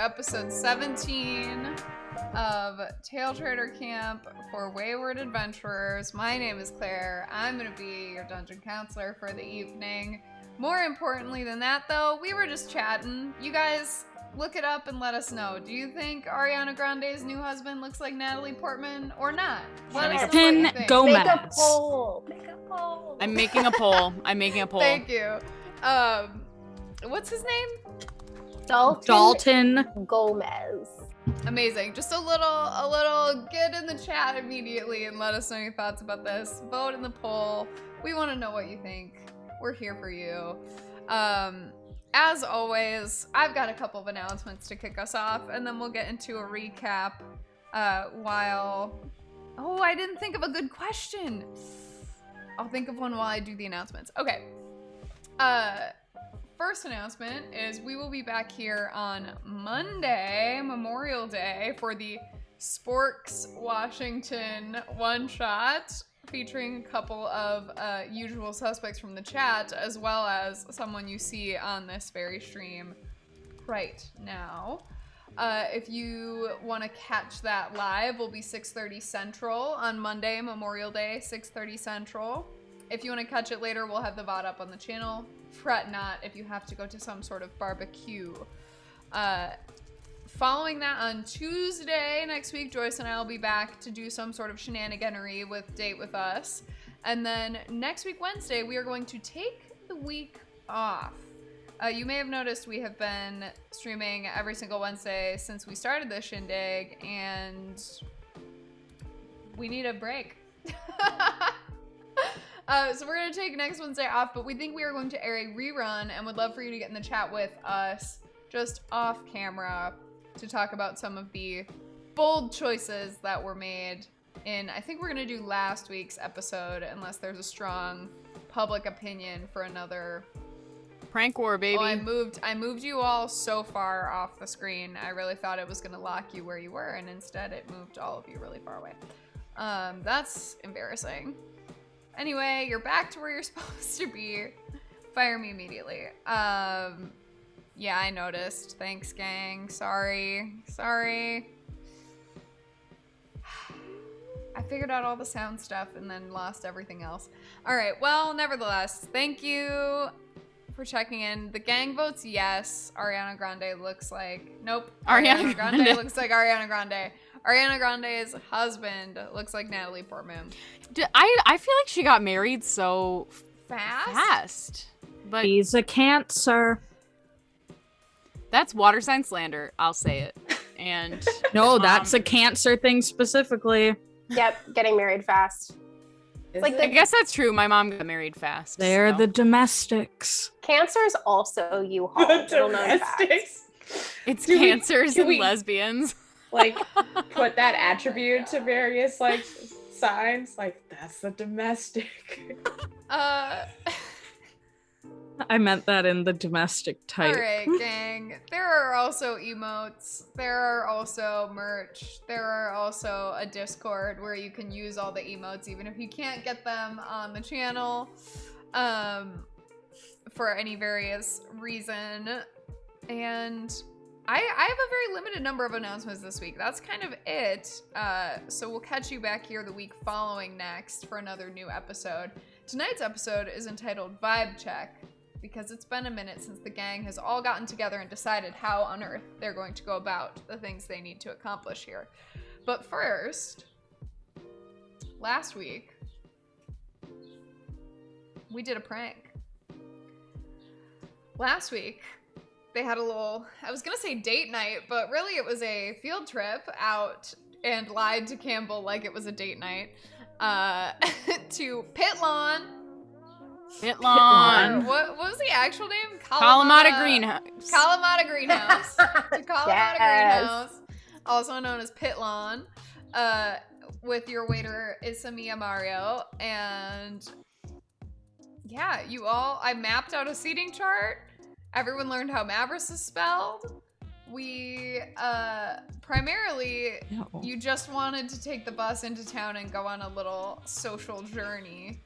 episode 17 of Taletraeder Camp for Wayward Adventurers. My name is Claire. I'm going to be your dungeon counselor for the evening. More importantly than that, though, we were just chatting. You guys, look it up and let us know. Do you think Ariana Grande's new husband looks like Natalie Portman or not? Let us know what you think. Gomez. Make a poll. Make a poll. I'm making a poll. Thank you. What's his name? Dalton Gomez. Amazing. Just a little get in the chat immediately and let us know your thoughts about this. Vote in the poll. We want to know what you think. We're here for you. As always, I've got a couple of announcements to kick us off, and then we'll get into a recap Oh, I didn't think of a good question. I'll think of one while I do the announcements. Okay. First announcement is we will be back here on Monday, Memorial Day, for the Sporks Washington one-shot, featuring a couple of usual suspects from the chat, as well as someone you see on this very stream right now. If you want to catch that live, we'll be 6:30 Central on Monday, Memorial Day, 6:30 Central. If you want to catch it later, we'll have the VOD up on the channel. Fret not if you have to go to some sort of barbecue. Following that on Tuesday next week, Joyce and I will be back to do some sort of shenaniganery with Date With Us. And then next week, Wednesday, we are going to take the week off. You may have noticed we have been streaming every single Wednesday since we started this shindig, and we need a break. So we're going to take next Wednesday off, but we think we are going to air a rerun and would love for you to get in the chat with us just off camera to talk about some of the bold choices that were made in, I think we're going to do last week's episode unless there's a strong public opinion for another prank war, baby. Oh, I moved you all so far off the screen. I really thought it was going to lock you where you were, and instead it moved all of you really far away. That's embarrassing. Anyway, you're back to where you're supposed to be. Fire me immediately. Yeah, I noticed. Thanks, gang. Sorry. I figured out all the sound stuff and then lost everything else. All right, well, nevertheless, thank you for checking in. The gang votes yes. Ariana Grande looks like... Nope. Ariana Grande looks like Ariana Grande. Ariana Grande's husband looks like Natalie Portman. I feel like she got married so fast. But he's a Cancer. That's water sign slander. I'll say it. And no, that's a Cancer thing specifically. Yep, getting married fast. I guess that's true. My mom got married fast. They're the domestics. Cancer's also U-Haul. Domestics. It's cancers and lesbians. Like, put that attribute to various, like, signs. Like, that's the domestic. I meant that in the domestic type. Alright, gang. There are also emotes. There are also merch. There are also a Discord where you can use all the emotes even if you can't get them on the channel for any various reason. And I have a very limited number of announcements this week. That's kind of it. So we'll catch you back here the week following next for another new episode. Tonight's episode is entitled Vibe Check, because it's been a minute since the gang has all gotten together and decided how on earth they're going to go about the things they need to accomplish here. But first, last week, we did a prank. Last week, they had a little, I was gonna say date night, but really it was a field trip out and lied to Campbell like it was a date night to Pit Lawn. What was the actual name? Kalamata Greenhouse. Kalamata Greenhouse. To Kalamata Greenhouse, also known as Pit Lawn, with your waiter Isamiya Mario. And yeah, I mapped out a seating chart. Everyone learned how Mavris is spelled. We, primarily, you just wanted to take the bus into town and go on a little social journey.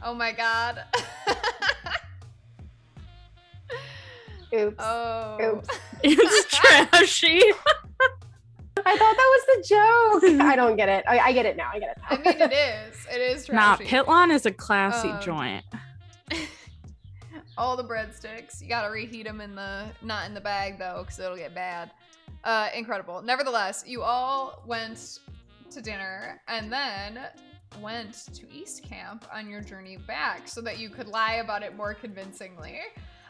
Oh my god. Oops. Oh. Oops. It's trashy. I thought that was the joke. I don't get it. I get it now. I mean, it is. It is Nah, trashy. Pitlon is a classy joint. All the breadsticks. You gotta reheat them not in the bag though, because it'll get bad. Incredible. Nevertheless, you all went to dinner and then went to East Camp on your journey back so that you could lie about it more convincingly.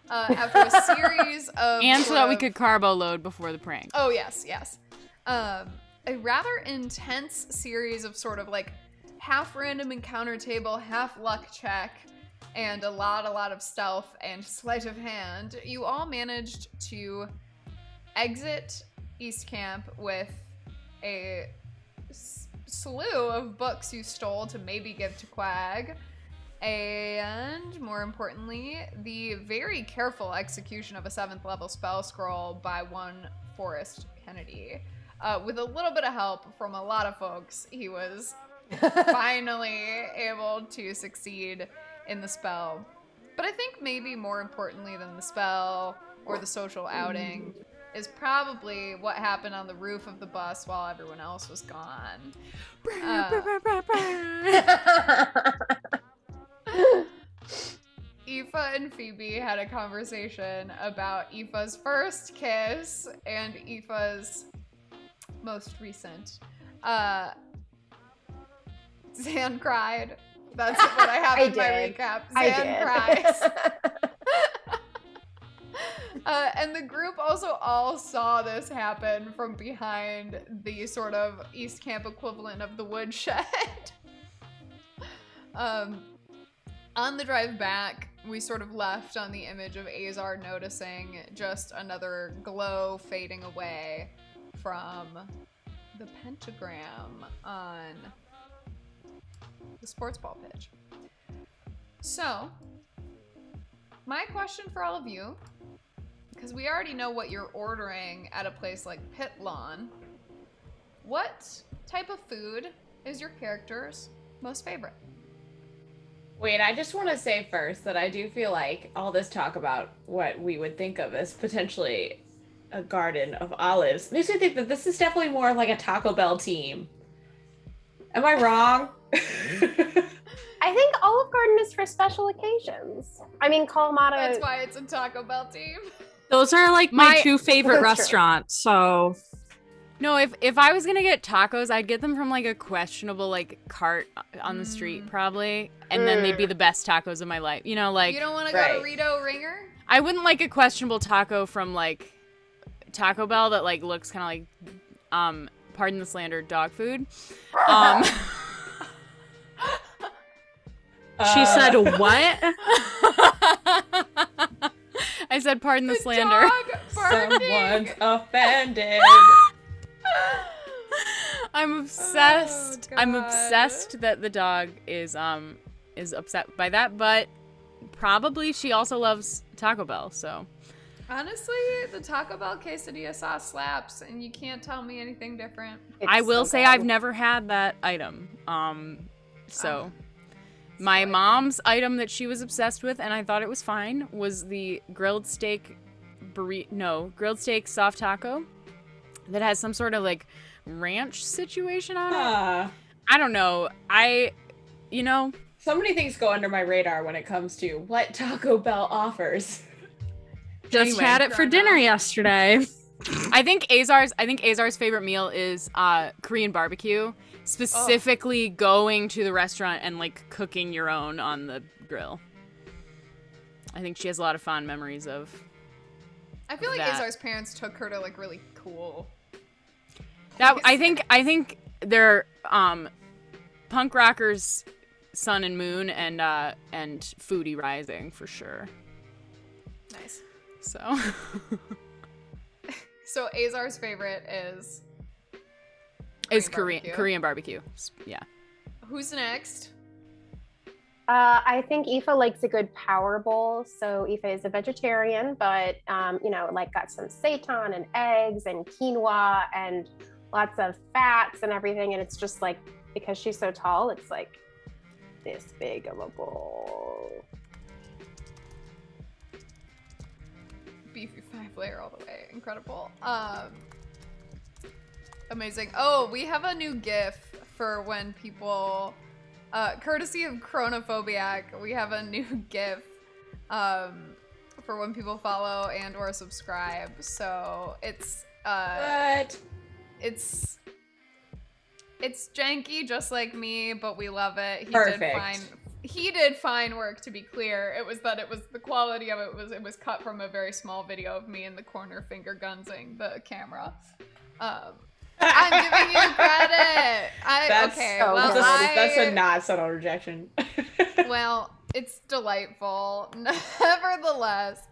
After a series of And so that we could carbo load before the prank. Oh, yes. A rather intense series of sort of like half random encounter table, half luck check, and a lot of stealth and sleight of hand. You all managed to exit East Camp with a slew of books you stole to maybe give to Quag. And more importantly, the very careful execution of a 7th level spell scroll by one Forrest Kennedy. With a little bit of help from a lot of folks, he was finally able to succeed in the spell. But I think maybe more importantly than the spell or the social outing is probably what happened on the roof of the bus while everyone else was gone. Aoife and Phoebe had a conversation about Aoife's first kiss and Aoife's most recent. Zan cried. That's what I have in my recap. Zan cries. And the group also all saw this happen from behind the sort of East Camp equivalent of the woodshed. On the drive back, we sort of left on the image of Azar noticing just another glow fading away from the pentagram on the sports ball pitch. So, my question for all of you, because we already know what you're ordering at a place like Pitlon, what type of food is your character's most favorite? Wait, I just want to say first that I do feel like all this talk about what we would think of as potentially a garden of olives makes me think that this is definitely more of like a Taco Bell team. Am I wrong? I think Olive Garden is for special occasions. I mean, Kalamata. That's why it's a Taco Bell team. Those are like my two favorite That's true. restaurants. So No, if I was gonna get tacos, I'd get them from like a questionable like cart on the street probably, and then they'd be the best tacos of my life. You know, like You don't want to go to Rito Ringer? I wouldn't like a questionable taco from like Taco Bell that like looks kind of like pardon the slander, dog food. she said what? I said pardon the slander. Someone's offended. I'm obsessed. Oh, I'm God. obsessed that the dog is upset by that, but probably she also loves Taco Bell, so. Honestly, the Taco Bell quesadilla sauce slaps, and you can't tell me anything different. I will say I've never had that item. My mom's item that she was obsessed with, and I thought it was fine, was the grilled steak soft taco that has some sort of like ranch situation on it. I don't know. So many things go under my radar when it comes to what Taco Bell offers. Just had it for dinner yesterday. I think Azar's favorite meal is Korean barbecue. Specifically going to the restaurant and like cooking your own on the grill. I think she has a lot of fond memories of. I feel like that. Azar's parents took her to like really cool. That I think they're punk rockers, Sun and Moon, and Foodie Rising for sure. Nice. So Azar's favorite is Korean barbecue. Yeah. Who's next? I think Aoife likes a good power bowl. So Aoife is a vegetarian, but like got some seitan and eggs and quinoa and lots of fats and everything. And it's just like, because she's so tall, it's like this big of a bowl. Beefy 5-layer all the way. incredible. Amazing. Oh, we have a new GIF for when people, courtesy of Chronophobiac, we have a new GIF for when people follow and or subscribe. So it's it's janky just like me, but we love it. He did fine work, to be clear. It was the quality of it was cut from a very small video of me in the corner finger gunsing the camera. I'm giving you credit. That's a not subtle rejection. Well, it's delightful. Nevertheless,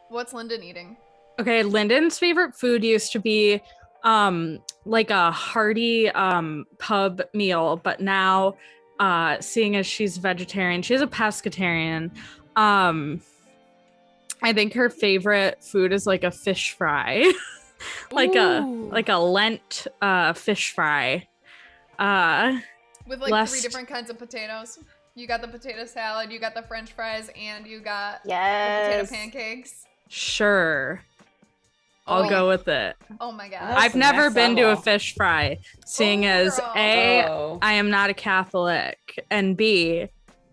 what's Lyndon eating? Okay, Lyndon's favorite food used to be like a hearty pub meal, but now seeing as she's vegetarian, she's a pescatarian. I think her favorite food is like a fish fry. like a Lent fish fry. With like 3 different kinds of potatoes. You got the potato salad, you got the French fries, and you got the potato pancakes. Sure. I'll go with it. Oh my god. I've never been to a fish fry, seeing as A, I am not a Catholic, and B,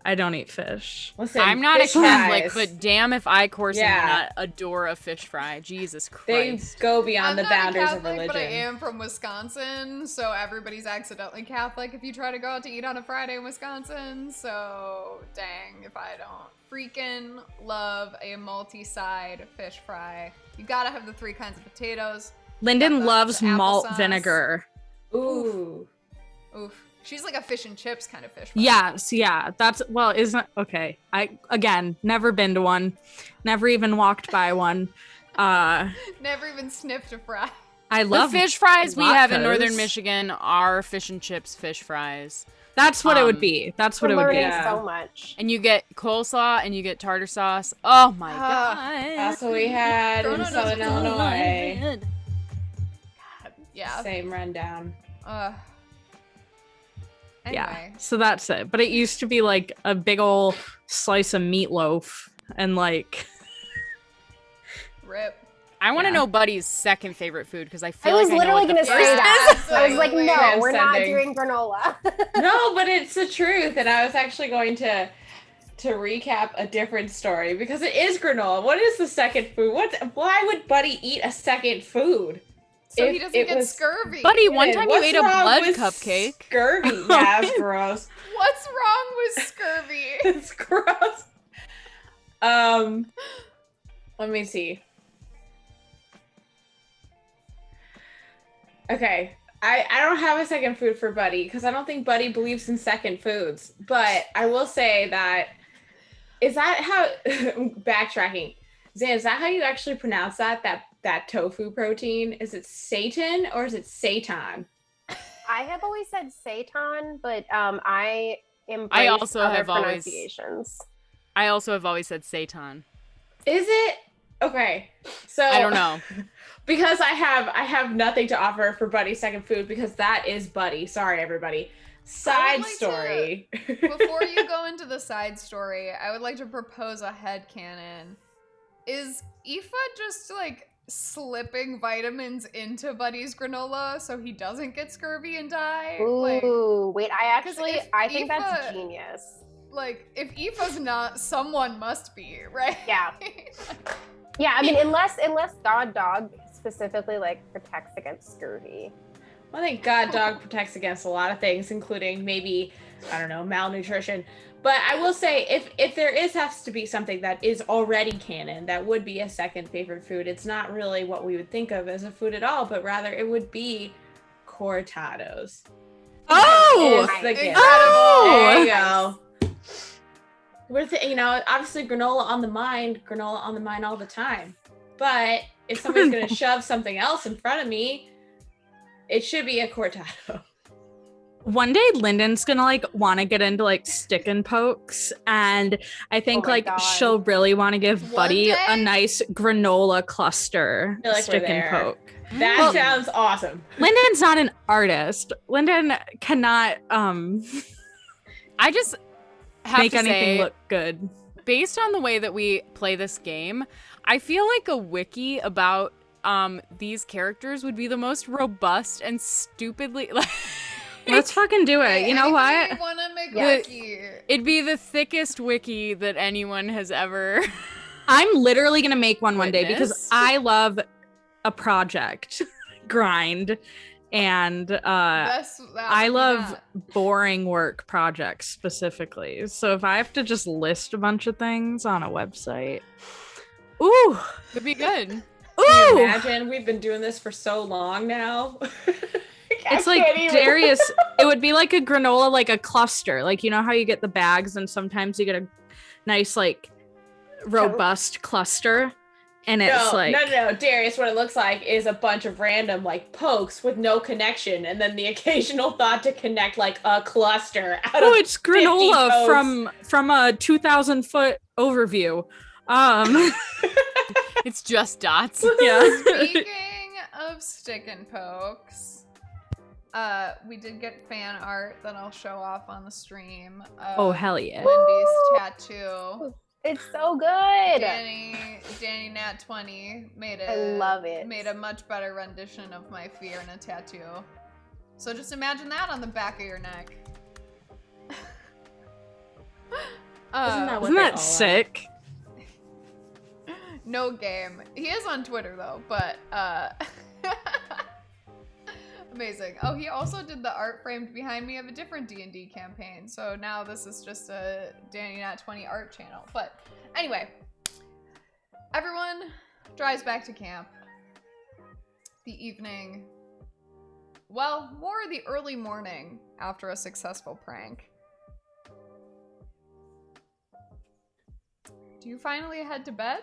I don't eat fish. Listen, I'm not a Catholic, fries. but damn if I, Corson, do not adore a fish fry. Jesus Christ. They go beyond the boundaries Catholic, of religion. But I am from Wisconsin, so everybody's accidentally Catholic if you try to go out to eat on a Friday in Wisconsin. So, dang, if I don't. Freaking love a multi-side fish fry. You gotta have the 3 kinds of potatoes. Lyndon loves malt vinegar. Ooh. Oof. She's like a fish and chips kind of fish fry. Yes, yeah. That's, well, isn't, okay. I, again, never been to one. Never even walked by one. Never even sniffed a fry. I love the fish fries we have in latkes. Northern Michigan are fish and chips fish fries. That's what it would be. That's what it would be. Learning so much. And you get coleslaw and you get tartar sauce. Oh my god. That's what we had in Southern Illinois. Yeah. Same rundown. Anyway. Yeah, so that's it. But it used to be like a big old slice of meatloaf and like... Rip. I want to know Buddy's second favorite food because I feel I was like literally I know going to what say the first that. is. I was like, no, we're not Transcending. doing granola. No, but it's the truth. And I was actually going to recap a different story because it is granola. What is the second food? Why would Buddy eat a second food? So he doesn't get scurvy. Buddy, one time you What's ate a wrong blood with cupcake. Scurvy. Yeah, it's gross. What's wrong with scurvy? It's gross. Let me see. Okay, I don't have a second food for Buddy because I don't think Buddy believes in second foods. But I will say that, is that how, backtracking, Zan, is that how you actually pronounce that tofu protein? Is it Satan or is it Seitan? I have always said Seitan, but I embrace other pronunciations. I also have always said Seitan. Is it? Okay, so I don't know. Because I have nothing to offer for Buddy's second food because that is Buddy. Sorry, everybody. Side story. Before you go into the side story, I would like to propose a headcanon. Is Aoife just like slipping vitamins into Buddy's granola so he doesn't get scurvy and die? Ooh, wait, I think Aoife, that's genius. Like, if Aoife's not, someone must be, right? Yeah. Yeah, I mean, unless God Dog specifically like protects against scurvy. Well, I think God Dog protects against a lot of things, including maybe, I don't know, malnutrition. But I will say, if there has to be something that is already canon, that would be a second favorite food. It's not really what we would think of as a food at all, but rather it would be cortados. Oh! There you go. Obviously granola on the mind all the time. But if somebody's going to shove something else in front of me, it should be a cortado. One day Lyndon's gonna like want to get into like stick and pokes, and I think she'll really want to give Buddy a nice granola cluster stick and poke. That sounds awesome. Lyndon's not an artist. Lyndon cannot I just have make to anything say, look good. based on the way that we play this game, I feel like a wiki about these characters would be the most robust and stupidly Let's fucking do it. You know what? We want to make a wiki. It'd be the thickest wiki that anyone has ever. I'm literally gonna make one day because witnessed. I love a project grind, and I love boring work projects specifically. So if I have to just list a bunch of things on a website, ooh, it'd be good. Ooh, imagine we've been doing this for so long now. It's like Darius, it would be like a granola, like a cluster. Like, you know how you get the bags and sometimes you get a nice, like, robust cluster? And it's No, Darius, what it looks like is a bunch of random, like, pokes with no connection, and then the occasional thought to connect, like, a cluster out of it's granola from a 2,000-foot overview. It's just dots. Yeah. Speaking of stick and pokes, we did get fan art that I'll show off on the stream. Oh, hell yeah. Wendy's tattoo. It's so good. Danny Nat 20 I love it. Made a much better rendition of my fear in a tattoo. So just imagine that on the back of your neck. Isn't that sick? No game. He is on Twitter though, but amazing. Oh, he also did the art framed behind me of a different D&D campaign. So now this is just a Danny Nat 20 art channel. But anyway, everyone drives back to camp. The evening, well, more the early morning after a successful prank. Do you finally head to bed?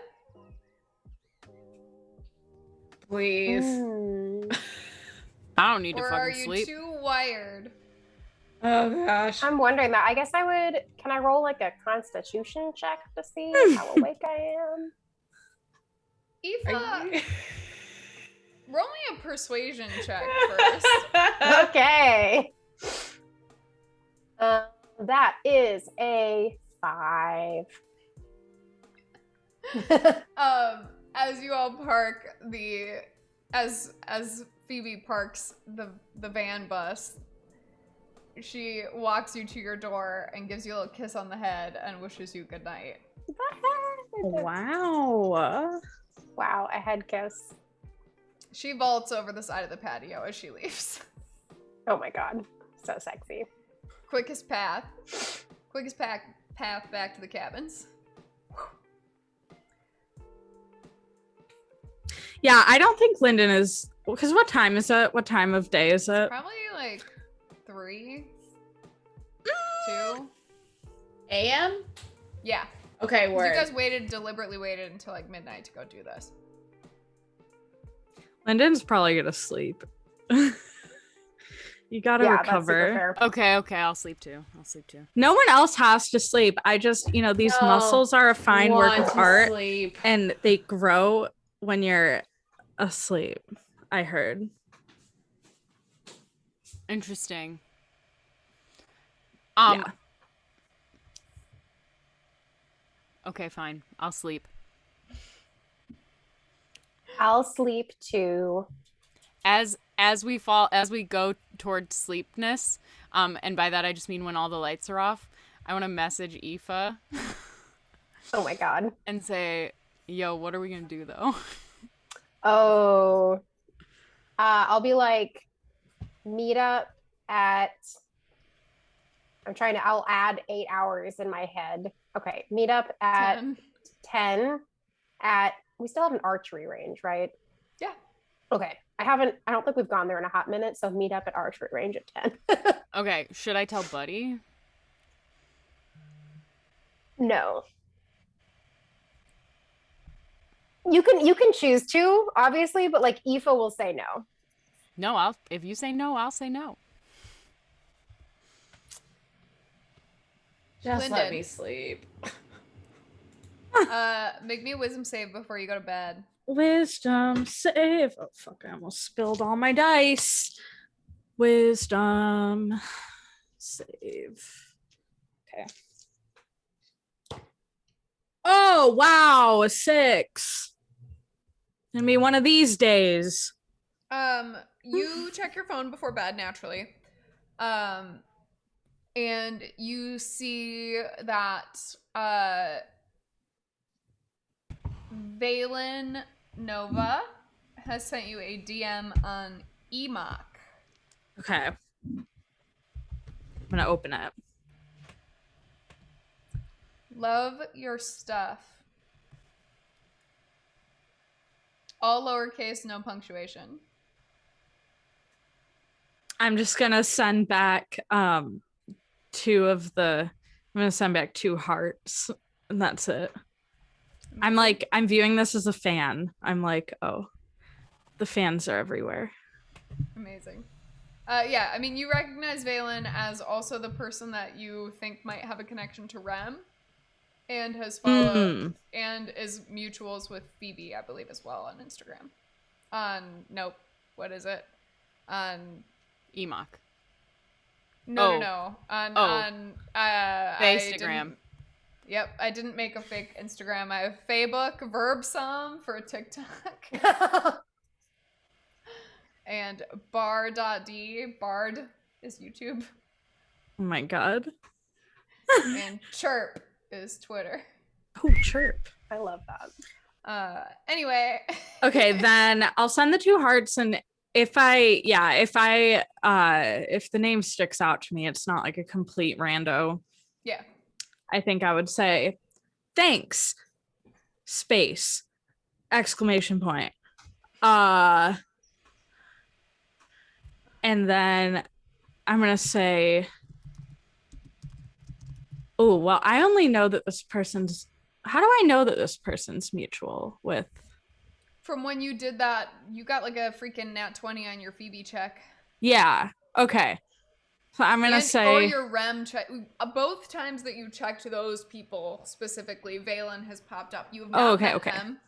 Please. I don't need to or fucking are you sleep. too wired? Oh gosh. I'm wondering that. I guess can I roll like a constitution check to see how awake I am? Aoife, roll me a persuasion check first. Okay. That is a 5. As you all park as Phoebe parks the van bus, she walks you to your door and gives you a little kiss on the head and wishes you good night. Wow. Wow, a head kiss. She vaults over the side of the patio as she leaves. Oh my god, so sexy. Quickest path back to the cabins. Yeah, I don't think Lyndon is, because what time is it? What time of day is it? Probably like 3, 2 AM? Yeah. Okay, 'Cause word. you guys deliberately waited until like midnight to go do this. Lyndon's probably gonna sleep. You gotta recover. Okay, I'll sleep too. No one else has to sleep. I just, these muscles are a fine work of art, and they grow when you're asleep, I heard. Interesting. Yeah. Okay, fine. I'll sleep. I'll sleep too. As we go towards sleepness, and by that I just mean when all the lights are off, I want to message Aoife. Oh my god. And say, yo, what are we gonna do though? Oh, I'll be like, meet up at, I'll add 8 hours in my head. Okay, meet up at 10 at, we still have an archery range, right? Yeah. Okay, I don't think we've gone there in a hot minute, so meet up at archery range at 10. Okay, should I tell Buddy? No. You can choose to, obviously, but like Aoife will say no. No, if you say no, I'll say no. Just Lyndon. let me sleep. Make me a wisdom save before you go to bed. Wisdom save. Oh fuck, I almost spilled all my dice. Wisdom save. Okay. Oh, wow. 6. Gonna be one of these days. You check your phone before bed, naturally. And you see that Valen Nova has sent you a DM on Emoc. Okay. I'm gonna open it. Love your stuff. All lowercase, no punctuation. I'm just gonna send back I'm gonna send back 2 hearts, and that's it. I'm viewing this as a fan. I'm like, oh, the fans are everywhere. Amazing. Yeah, I mean, you recognize Valen as also the person that you think might have a connection to Rem, and has followed and is mutuals with Phoebe, I believe, as well on Instagram. Nope. What is it? On Emoc. No. On Instagram. Yep, I didn't make a fake Instagram. I have Facebook, Verbsum for TikTok. And bar.d, Bard is YouTube. Oh my god. And Chirp is Twitter. Oh, Chirp. I love that. Anyway. Okay, then I'll send the 2 hearts, and if the name sticks out to me, it's not like a complete rando. Yeah. I think I would say, thanks, space, exclamation point. And then I'm going to say, oh, well, I only know that how do I know that this person's mutual with? From when you did that, you got like a freaking nat 20 on your Phoebe check. Yeah. Okay. So I'm going to say. Or your REM check. Both times that you checked those people specifically, Valen has popped up. You have not met them.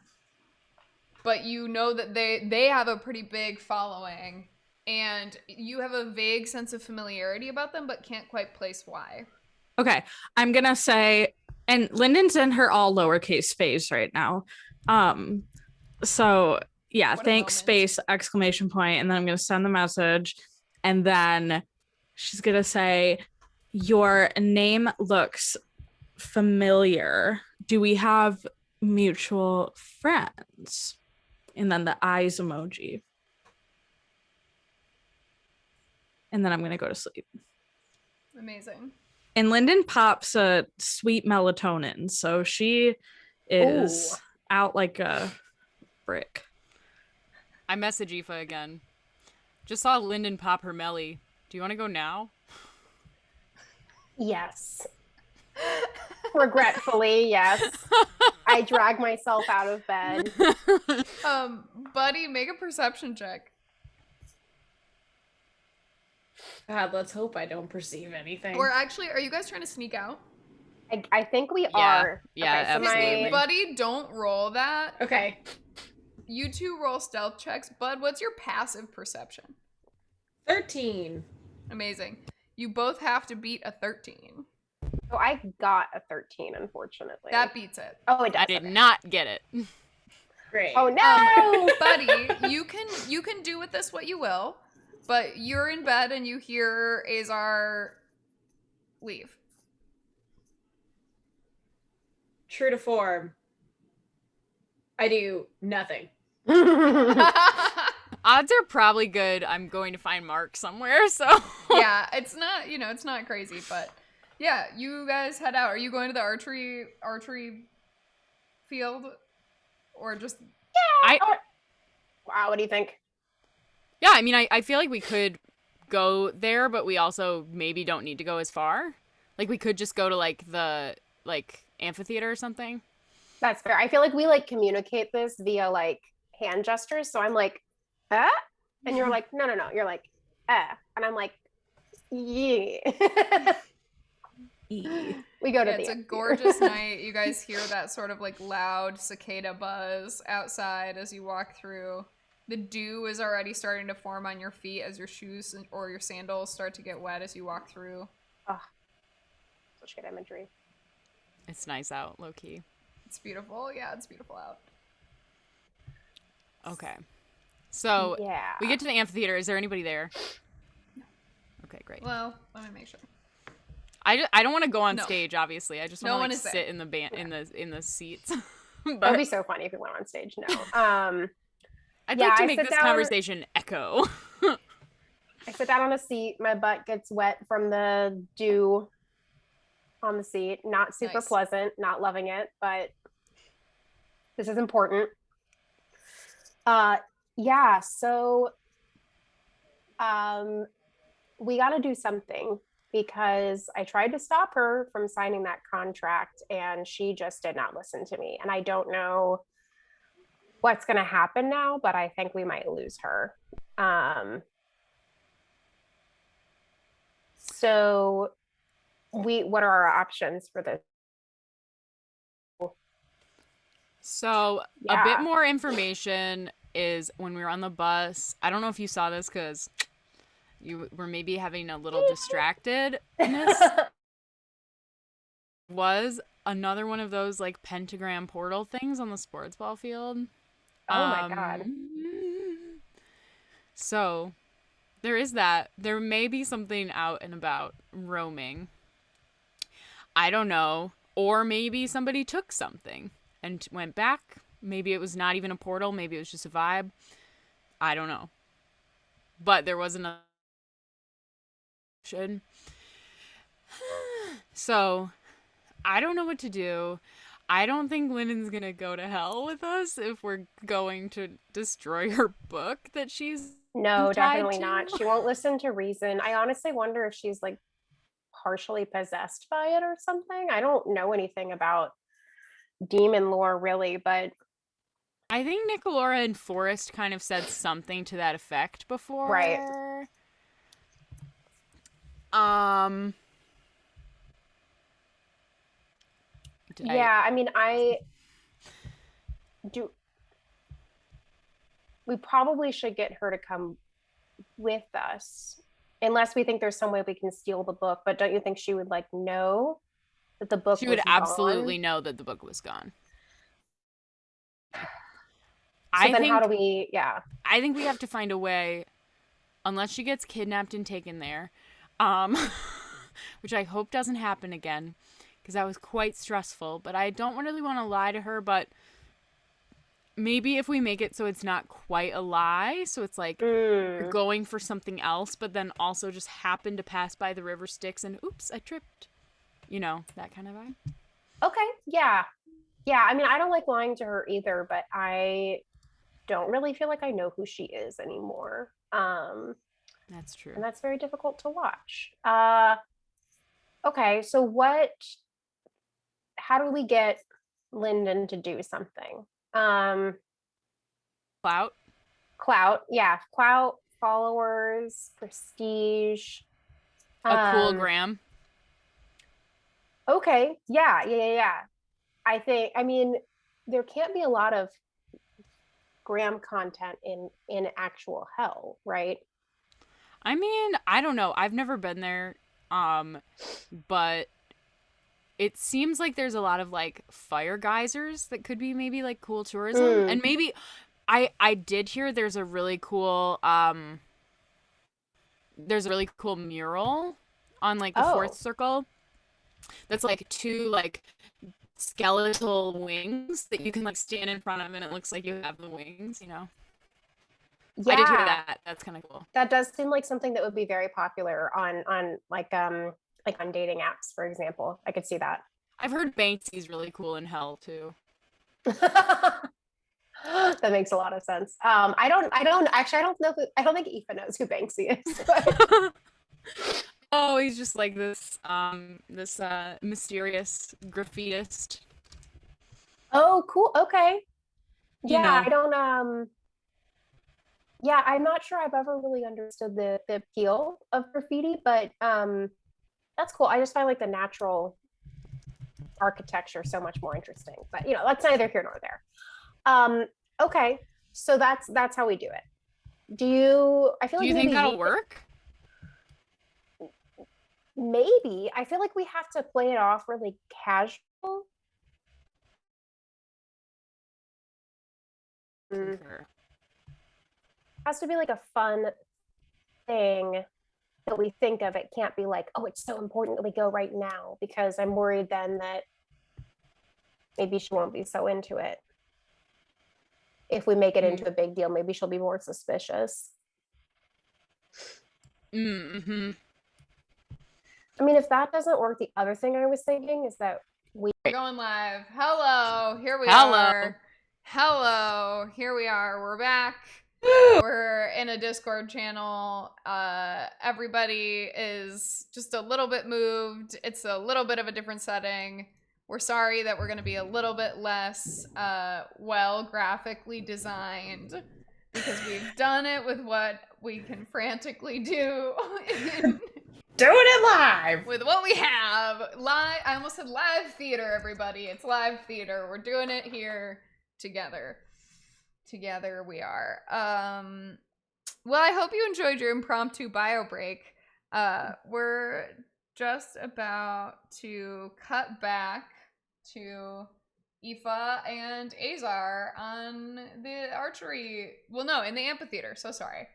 But you know that they have a pretty big following. And you have a vague sense of familiarity about them, but can't quite place why. Okay. I'm going to say, and Lyndon's in her all lowercase phase right now. So yeah, thanks, space, exclamation point. And then I'm going to send the message. And then she's going to say, your name looks familiar. Do we have mutual friends? And then the eyes emoji. And then I'm going to go to sleep. Amazing. And Lyndon pops a sweet melatonin. So she is out like a brick. I message Aoife again. Just saw Lyndon pop her melly. Do you want to go now? Yes. Regretfully, yes. I drag myself out of bed. Buddy, make a perception check. God, let's hope I don't perceive anything. Or actually, are you guys trying to sneak out? I think we are. Yeah, okay, so absolutely. Buddy, don't roll that. Okay. You 2 roll stealth checks. Bud, what's your passive perception? 13. Amazing. You both have to beat a 13. Oh, I got a 13, unfortunately. That beats it. Oh, it does. I did not get it. Great. Oh no, Buddy, you can do with this what you will, but you're in bed and you hear Azar leave. True to form, I do nothing. Odds are probably good I'm going to find Mark somewhere, so. Yeah, it's not crazy, but yeah, you guys head out. Are you going to the archery field? Or just... Yeah. Wow, what do you think? Yeah, I mean, I feel like we could go there, but we also maybe don't need to go as far. Like, we could just go to, like, the, like, amphitheater or something. That's fair. I feel like we, like, communicate this via, like, hand gestures. So I'm like, and you're like, no. You're like, and I'm like, yeah. We go to the It's a gorgeous night. You guys hear that sort of like loud cicada buzz outside as you walk through. The dew is already starting to form on your feet as your shoes or your sandals start to get wet as you walk through. Oh, such good imagery. It's nice out, low key. It's beautiful. Yeah, it's beautiful out. Okay. So Yeah. we get to the amphitheater. Is there anybody there? No. Okay, great. Well, let me make sure. I don't want to go on stage, obviously. I just want to like sit there. in the band in the seats. That'd But be so funny if we went on stage. No. I'd like to make this conversation echo. I sit down on a seat. My butt gets wet from the dew on the seat. Not super pleasant. Not loving it, but this is important. Yeah. So, we got to do something because I tried to stop her from signing that contract and she just did not listen to me. And I don't know what's going to happen now, but I think we might lose her. So what are our options for this? So a bit more information is when we were on the bus. I don't know if you saw this because you were maybe having a little distractedness. Was another one of those like pentagram portal things on the sports ball field. Oh my God. So there is that. There may be something out and about roaming. I don't know. Or maybe somebody took something and went back. Maybe it was not even a portal. Maybe it was just a vibe. I don't know. But there wasn't a... So, I don't know what to do. I don't think Lyndon's gonna go to hell with us if we're going to destroy her book that she's... No, definitely not. She won't listen to reason. I honestly wonder if she's like partially possessed by it or something. I don't know anything about demon lore really, but I think Nicolora and Forrest kind of said something to that effect before. Right. I mean, we probably should get her to come with us unless we think there's some way we can steal the book. But don't you think she would like know that the book She would absolutely know that the book was gone. How do we, I think we have to find a way, unless she gets kidnapped and taken there, which I hope doesn't happen again, because that was quite stressful, but I don't really want to lie to her, but maybe if we make it so it's not quite a lie, so it's like you're going for something else, but then also just happen to pass by the river Styx and oops, I tripped. You know, that kind of vibe. Okay, yeah. I mean, I don't like lying to her either, but I don't really feel like I know who she is anymore. That's true. And that's very difficult to watch. Okay, so how do we get Lyndon to do something? Clout, yeah. Clout, followers, prestige. A cool gram. Okay, yeah. I mean, there can't be a lot of gram content in actual hell, right? I mean, I don't know. I've never been there, but it seems like there's a lot of like fire geysers that could be maybe like cool tourism, and maybe I did hear there's a really cool mural on like the fourth circle that's like two like skeletal wings that you can like stand in front of and it looks like you have the wings, you know. Yeah, I did hear that. That's kind of cool. That does seem like something that would be very popular on like on dating apps, for example. I could see that. I've heard Banksy's really cool in hell too. That makes a lot of sense. I don't know. I don't think Aoife knows who Banksy is. But... Oh, he's just like this mysterious graffitist. Oh, cool. Okay. Yeah, you know. I don't yeah, I'm not sure I've ever really understood the appeal of graffiti, but that's cool. I just find like the natural architecture so much more interesting. But you know, that's neither here nor there. Okay, so that's how we do it. Do you think that'll work? Maybe. I feel like we have to play it off really casual. Concur. Has to be like a fun thing that we think of. It can't be like, oh, it's so important that we go right now, because I'm worried then that maybe she won't be so into it. If we make it into a big deal, maybe she'll be more suspicious. Mm-hmm. I mean, if that doesn't work, the other thing I was thinking is that we're going live. Hello, here we Hello. are. Hello, here we are. We're back. We're in a Discord channel. Everybody is just a little bit moved. It's a little bit of a different setting. We're sorry that we're going to be a little bit less well graphically designed, because we've done it with what we can frantically do. Doing it live! With what we have. Live. I almost said live theater, everybody. It's live theater. We're doing it here together. Together we are. Well, I hope you enjoyed your impromptu bio break. We're just about to cut back to Aoife and Azar on the archery. Well, no, in the amphitheater. So sorry.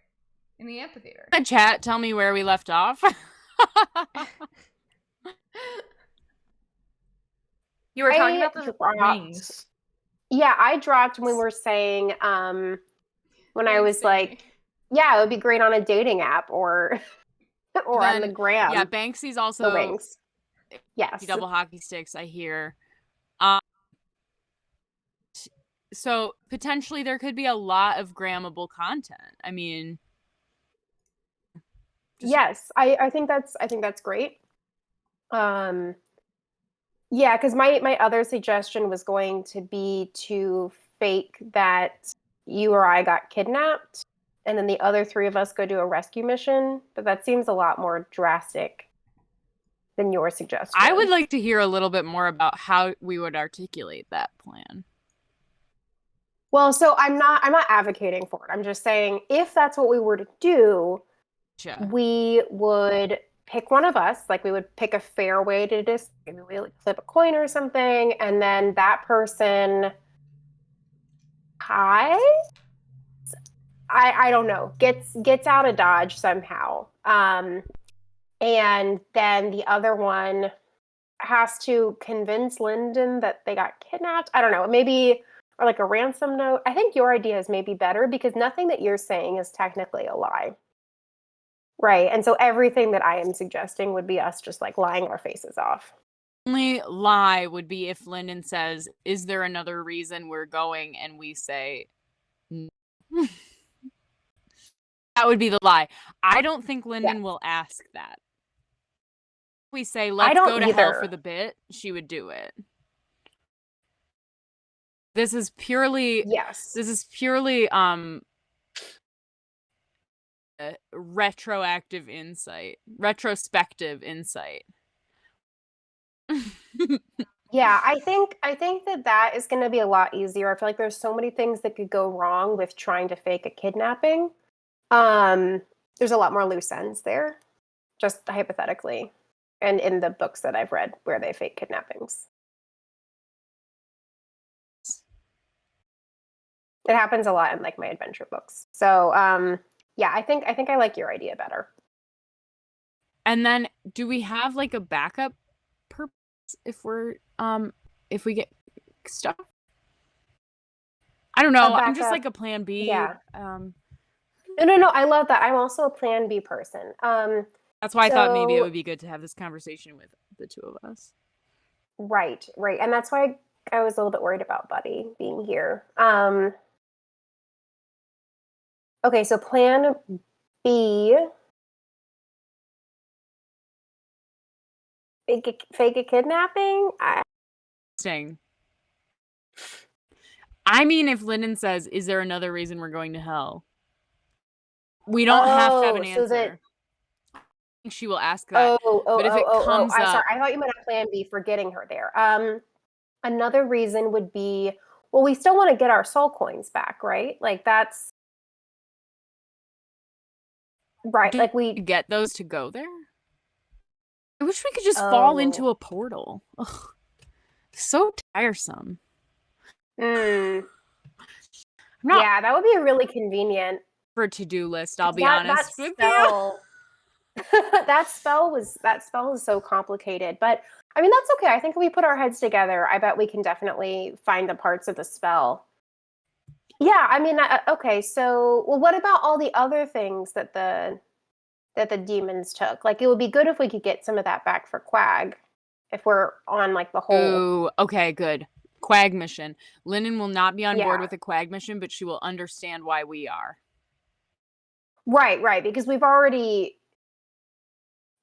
In the amphitheater. The chat, tell me where we left off. You were talking about the rings. Yeah, I dropped when we were saying, when I was like, yeah, it would be great on a dating app or on the gram. Yeah, Banksy's also the wings. Yes. Double hockey sticks, I hear. So potentially there could be a lot of grammable content. I mean, yes, I think that's great. Yeah, because my other suggestion was going to be to fake that you or I got kidnapped, and then the other three of us go do a rescue mission. But that seems a lot more drastic than your suggestion. I would like to hear a little bit more about how we would articulate that plan. Well, so I'm not advocating for it. I'm just saying if that's what we were to do, we would pick one of us, like we would pick a fair way to just maybe we like flip a coin or something, and then that person I don't know, gets out of Dodge somehow. And then the other one has to convince Lyndon that they got kidnapped. I don't know, maybe, or like a ransom note. I think your idea is maybe better because nothing that you're saying is technically a lie. Right. And so everything that I am suggesting would be us just like lying our faces off. Only lie would be if Lyndon says, is there another reason we're going? And we say, no. That would be the lie. I don't think Lyndon will ask that. If we say, let's go to hell for the bit, she would do it. This is purely, retrospective insight. Yeah, I think that is going to be a lot easier. I feel like there's so many things that could go wrong with trying to fake a kidnapping. There's a lot more loose ends there, just hypothetically, and in the books that I've read where they fake kidnappings. It happens a lot in like my adventure books. So, yeah, I think I like your idea better. And then do we have like a backup purpose if we get stuff? I don't know. I'm just like a plan B. Yeah. No, I love that. I'm also a plan B person. That's why I thought maybe it would be good to have this conversation with the two of us. Right. And that's why I was a little bit worried about Buddy being here. Okay, so plan B, fake a kidnapping? I mean, if Lyndon says, is there another reason we're going to hell? We don't have to have an answer. I think she will ask that. But if it comes up... Sorry, I thought you meant a plan B for getting her there. Another reason would be, well, we still want to get our soul coins back, right? Like that's... Right, like we get those to go there? I wish we could just fall into a portal. Ugh. So tiresome. Yeah, that would be really convenient. For a to-do list, I'll be honest with you. that spell was so complicated, but I mean that's okay. I think if we put our heads together, I bet we can definitely find the parts of the spell. Yeah, I mean, okay. So, well, what about all the other things that the demons took? Like, it would be good if we could get some of that back for Quag, if we're on like the whole. Ooh, okay, good. Quag mission. Linden will not be on board with a Quag mission, but she will understand why we are. Right, because we've already.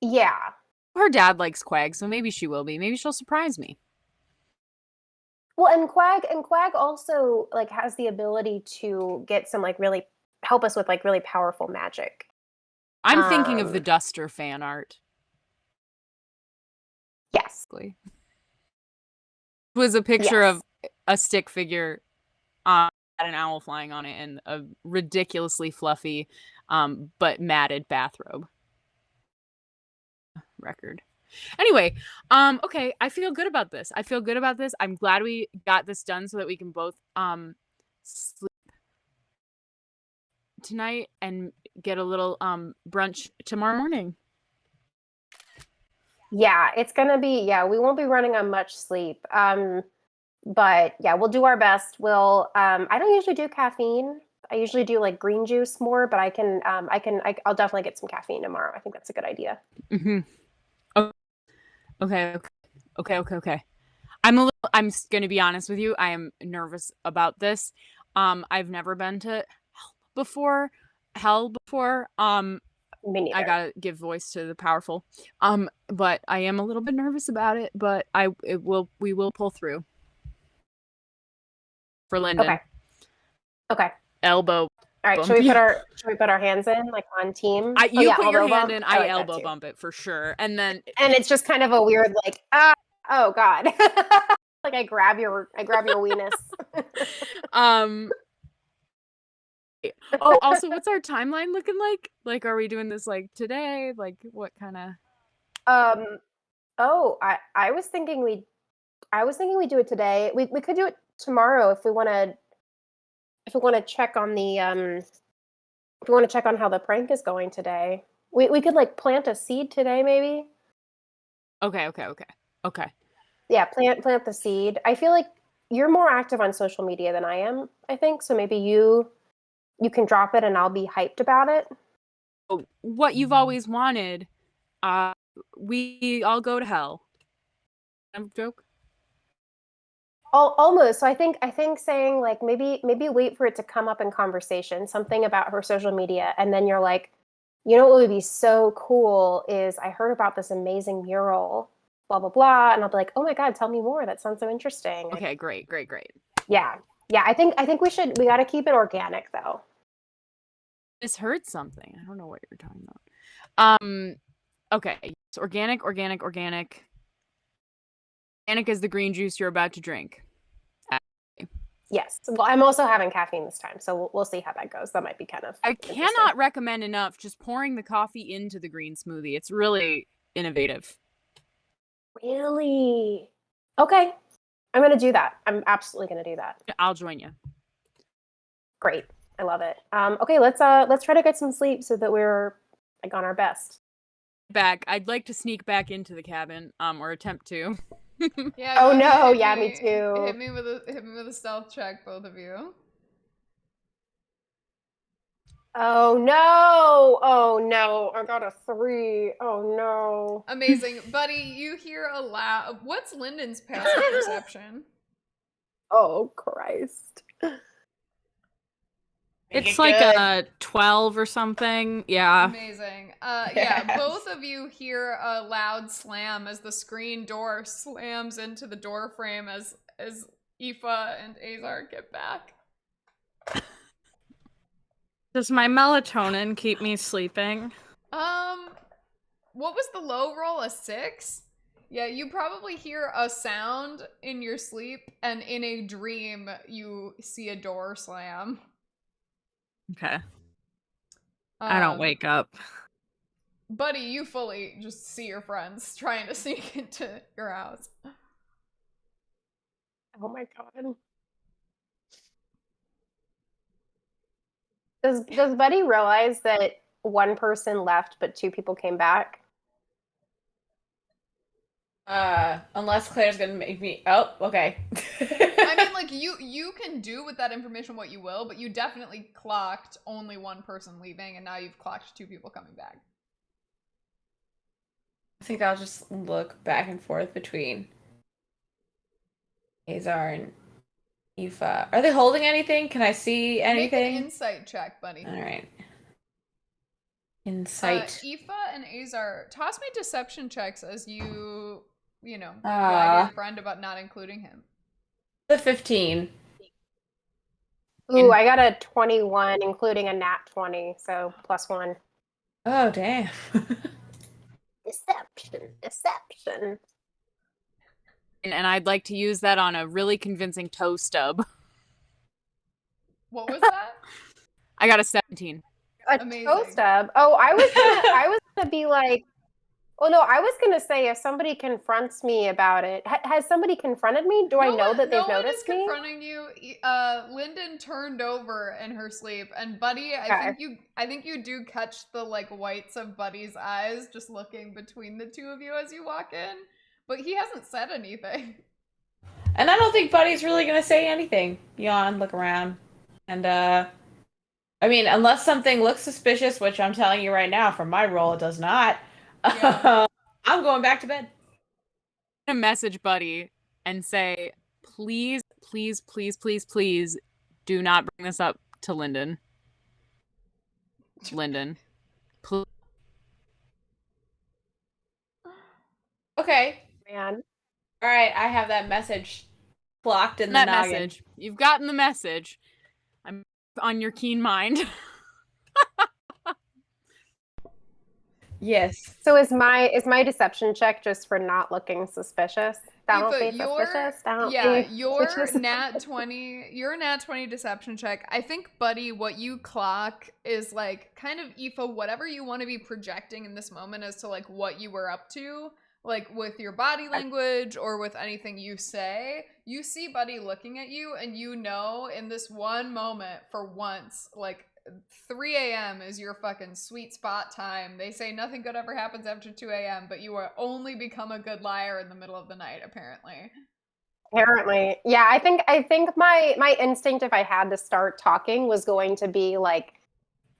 Yeah. Her dad likes Quag, so maybe she will be. Maybe she'll surprise me. Well, and Quag also like has the ability to get some like really help us with like really powerful magic. I'm thinking of the Duster fan art. Yes. It was a picture of a stick figure had an owl flying on it and a ridiculously fluffy but matted bathrobe. Record. Anyway, okay, I feel good about this. I'm glad we got this done so that we can both sleep tonight and get a little brunch tomorrow morning. Yeah, it's gonna be, we won't be running on much sleep. But yeah, we'll do our best. We'll I don't usually do caffeine. I usually do like green juice more, but I'll definitely get some caffeine tomorrow. I think that's a good idea. Mm-hmm. Okay. I'm gonna be honest with you. I am nervous about this. I've never been to hell before. Me neither. I gotta give voice to the powerful. But I am a little bit nervous about it. But we will pull through. For Linden. Okay. Elbow. All right. Should we put our hands in like on team? You put your hand in. I elbow bump it for sure, and then it's just kind of a weird like oh god, like I grab your weenus. Oh, also, what's our timeline looking like? Like, are we doing this like today? Like, what kind of? Oh, I was thinking we do it today. We could do it tomorrow if we want to check on the if we want to check on how the prank is going today. We could like plant a seed today maybe. Okay. Yeah, plant the seed. I feel like you're more active on social media than I am, I think. So maybe you can drop it and I'll be hyped about it. What you've always wanted. We all go to hell. Joke. Almost. So I think saying like maybe wait for it to come up in conversation, something about her social media, and then you're like, you know what would be so cool is I heard about this amazing mural, blah blah blah, and I'll be like, oh my god, tell me more. That sounds so interesting. Okay, great. Yeah. I think we got to keep it organic though. This heard something. I don't know what you're talking about. Okay, it's organic. Organic is the green juice you're about to drink. Yes. Well, I'm also having caffeine this time, so we'll see how that goes. That might be kind of. I cannot recommend enough just pouring the coffee into the green smoothie. It's really innovative. Really? Okay. I'm going to do that. I'm absolutely going to do that. I'll join you. Great. I love it. Okay, let's try to get some sleep so that we're like on our best. I'd like to sneak back into the cabin, or attempt to. Yeah. Oh no! Yeah, me too. Hit me with a stealth check, both of you. Oh no! I got a 3. Oh no! Amazing, buddy. You hear a loud. What's Linden's passive perception? Oh Christ! It's like a 12 or something. Yeah. Amazing. Yeah, both of you hear a loud slam as the screen door slams into the door frame as Aoife and Azar get back. Does my melatonin keep me sleeping? What was the low roll? A 6? Yeah, you probably hear a sound in your sleep, and in a dream, you see a door slam. Okay. I don't wake up. Buddy, you fully just see your friends trying to sneak into your house. Oh my god. Does Buddy realize that one person left but two people came back? Unless Claire's gonna make me. Oh, okay. I mean, like you can do with that information what you will, but you definitely clocked only one person leaving, and now you've clocked two people coming back. I think I'll just look back and forth between Azar and Aoife. Are they holding anything? Can I see anything? Make an insight check, buddy. All right. Insight. Aoife and Azar, toss me deception checks as you lie to your friend about not including him. The 15. Ooh, I got a 21, including a nat 20, so +1. Oh, damn. Deception. And I'd like to use that on a really convincing toe stub. What was that? I got a 17. Amazing. Toe stub. Oh, I was gonna be like, oh no, I was gonna say if somebody confronts me about it, has somebody confronted me? Do I know that they've noticed me? Confronting you. Lyndon turned over in her sleep, and Buddy, I think you do catch the like whites of Buddy's eyes just looking between the two of you as you walk in, but he hasn't said anything. And I don't think Buddy's really gonna say anything. Yawn, look around, and I mean, unless something looks suspicious, which I'm telling you right now, from my role, it does not. Yeah. I'm going back to bed. I'm gonna message Buddy and say, please, please, please, please, please, do not bring this up to Lyndon. Lyndon, please. Okay. Man. All right, I have that message blocked in the noggin. Message. You've gotten the message. I'm on your keen mind. Yes. So is my deception check just for not looking suspicious? Your nat 20, your nat 20 deception check. I think, Buddy, what you clock is like kind of Aoife, whatever you want to be projecting in this moment as to like what you were up to, like with your body language or with anything you say. You see Buddy looking at you, and you know in this one moment, for once, like 3 a.m. is your fucking sweet spot time. They say nothing good ever happens after 2 a.m., but you will only become a good liar in the middle of the night, apparently. Yeah, I think my instinct, if I had to start talking, was going to be like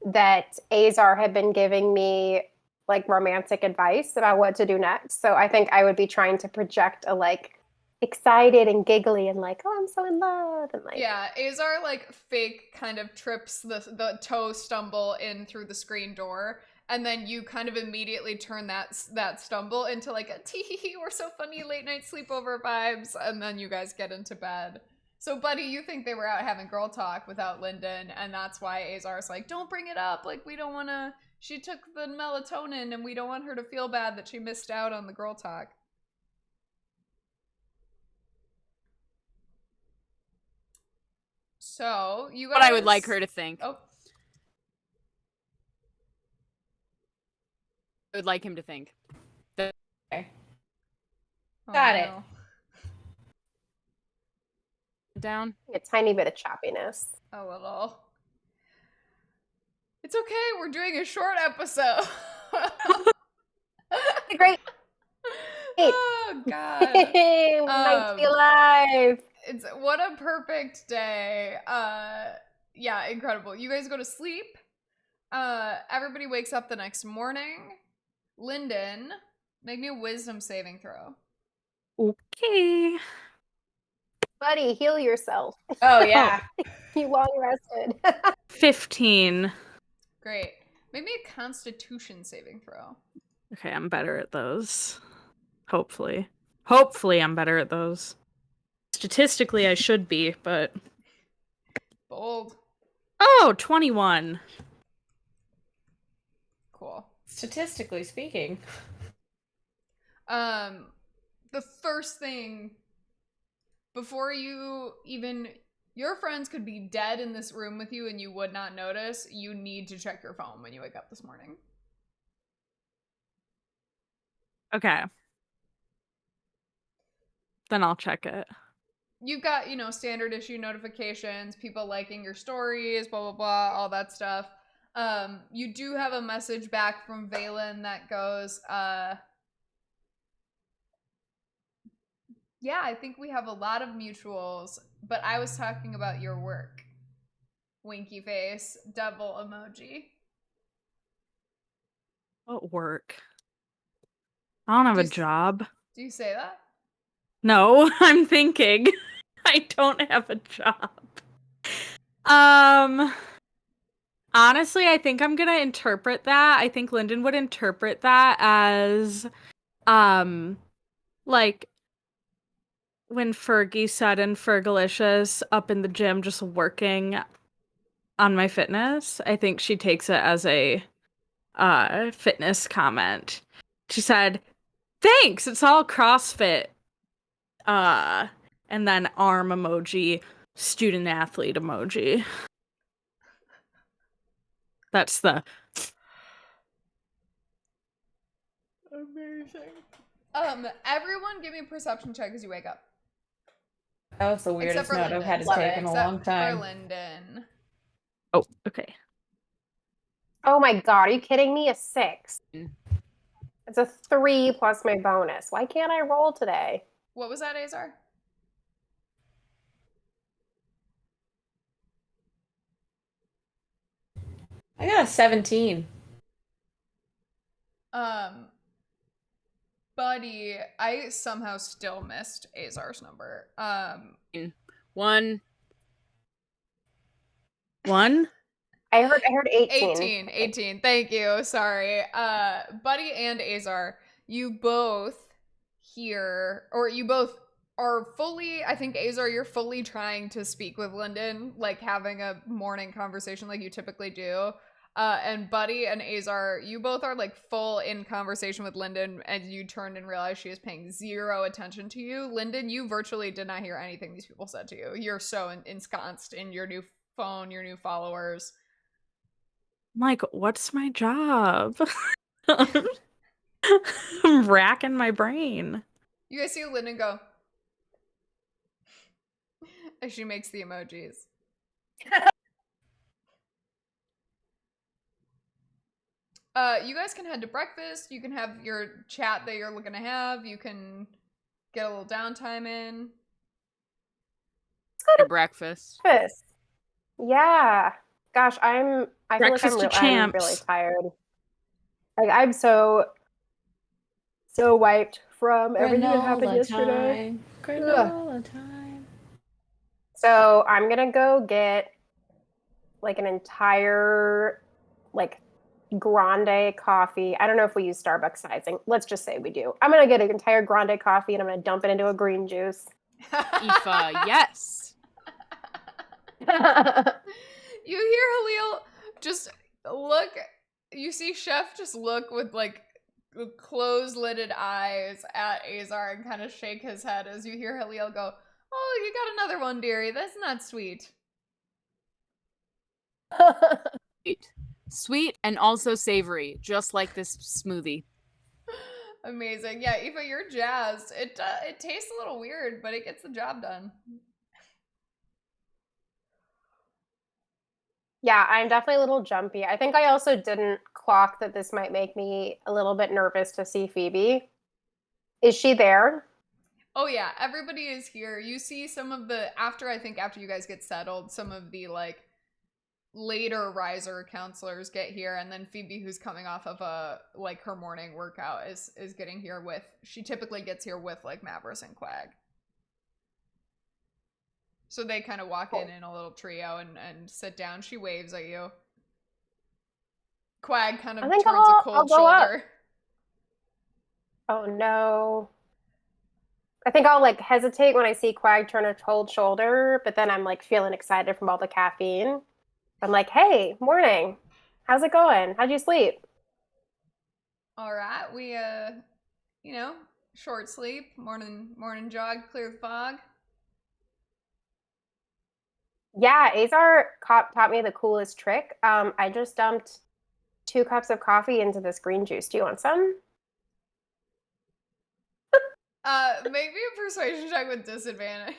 that Azar had been giving me like romantic advice about what to do next. So I think I would be trying to project a like excited and giggly and like, oh, I'm so in love, and like, yeah, Azar like fake kind of trips the toe stumble in through the screen door, and then you kind of immediately turn that stumble into like a tee, we're so funny late night sleepover vibes, and then you guys get into bed. So, Buddy, you think they were out having girl talk without Lyndon, and that's why Azar's like, don't bring it up, like we don't want to, she took the melatonin and we don't want her to feel bad that she missed out on the girl talk. So, you guys... What I would like her to think. Oh. I would like him to think. Okay. Oh, Got it. no. Down. a tiny bit of choppiness. A little. It's okay, we're doing a short episode. Great. Oh, God. We might be alive. What a perfect day. Yeah, incredible. You guys go to sleep. Everybody wakes up the next morning. Lyndon, make me a wisdom saving throw. Okay. Buddy, heal yourself. Oh, yeah. You long rested. 15. Great. Make me a constitution saving throw. Okay, I'm better at those. Hopefully. Hopefully I'm better at those. Statistically, I should be, but... Bold. Oh, 21. Cool. Statistically speaking. The first thing, before you even... Your friends could be dead in this room with you and you would not notice. You need to check your phone when you wake up this morning. Okay. Then I'll check it. you've got, you know, standard issue notifications, people liking your stories, blah, blah, blah, all that stuff. You do have a message back from Valen that goes, yeah, I think we have a lot of mutuals, but I was talking about your work. Winky face, devil emoji. What work? I don't have a job. Do you say that? No, I'm thinking. I don't have a job. Honestly, I think I'm gonna interpret that. I think Lyndon would interpret that as, like when Fergie said in Fergalicious up in the gym just working on my fitness. I think she takes it as a fitness comment. She said, "Thanks, it's all CrossFit." And then arm emoji, student athlete emoji. That's the amazing. Everyone give me a perception check as you wake up. That was the weirdest note I've had to take in a long time. For Lyndon. Oh, okay. Oh my god, are you kidding me? A 6. It's a 3 plus my bonus. Why can't I roll today? What was that, Azar? I got a 17. Buddy, I somehow still missed Azar's number. 1. I heard 18. 18. Thank you. Sorry. Buddy and Azar, you both hear, or you both are fully, I think Azar, you're fully trying to speak with Lyndon, like having a morning conversation like you typically do. And Buddy and Azar, you both are like full in conversation with Lyndon, and you turned and realized she is paying 0 attention to you. Lyndon, you virtually did not hear anything these people said to you. You're so ensconced in your new phone, your new followers. I'm like, what's my job? I'm racking my brain. You guys see Lyndon go as she makes the emojis. You guys can head to breakfast. You can have your chat that you're looking to have. You can get a little downtime in. For breakfast. Yeah. Gosh, I feel Breakfast like to I'm really champs. tired. Like I'm so wiped from everything that happened yesterday. Granola time. So I'm gonna go get like an entire like grande coffee. I don't know if we use Starbucks sizing. Let's just say we do. I'm gonna get an entire grande coffee and I'm gonna dump it into a green juice. Aoife, yes. You hear Halil just look. You see Chef just look with like closed-lidded eyes at Azar and kind of shake his head as you hear Halil go, "Oh, you got another one, dearie. That's not sweet." Sweet and also savory, just like this smoothie. Amazing. Yeah, Aoife, you're jazzed. It tastes a little weird, but it gets the job done. Yeah, I'm definitely a little jumpy. I think I also didn't clock that this might make me a little bit nervous to see Phoebe. Is she there? Oh yeah, everybody is here. You see some of the, after you guys get settled, some of the like later riser counselors get here, and then Phoebe, who's coming off of her morning workout, is getting here with, she typically gets here with like Mavris and Quag. So they kind of walk in a little trio and sit down. She waves at you. Quag kind of turns a cold shoulder. Oh no. I think I'll like hesitate when I see Quag turn a cold shoulder, but then I'm like feeling excited from all the caffeine. I'm like, hey, morning. How's it going? How'd you sleep? All right. We, short sleep, morning jog, clear the fog. Yeah, Azar taught me the coolest trick. I just dumped 2 cups of coffee into this green juice. Do you want some? Make me a persuasion check with disadvantage.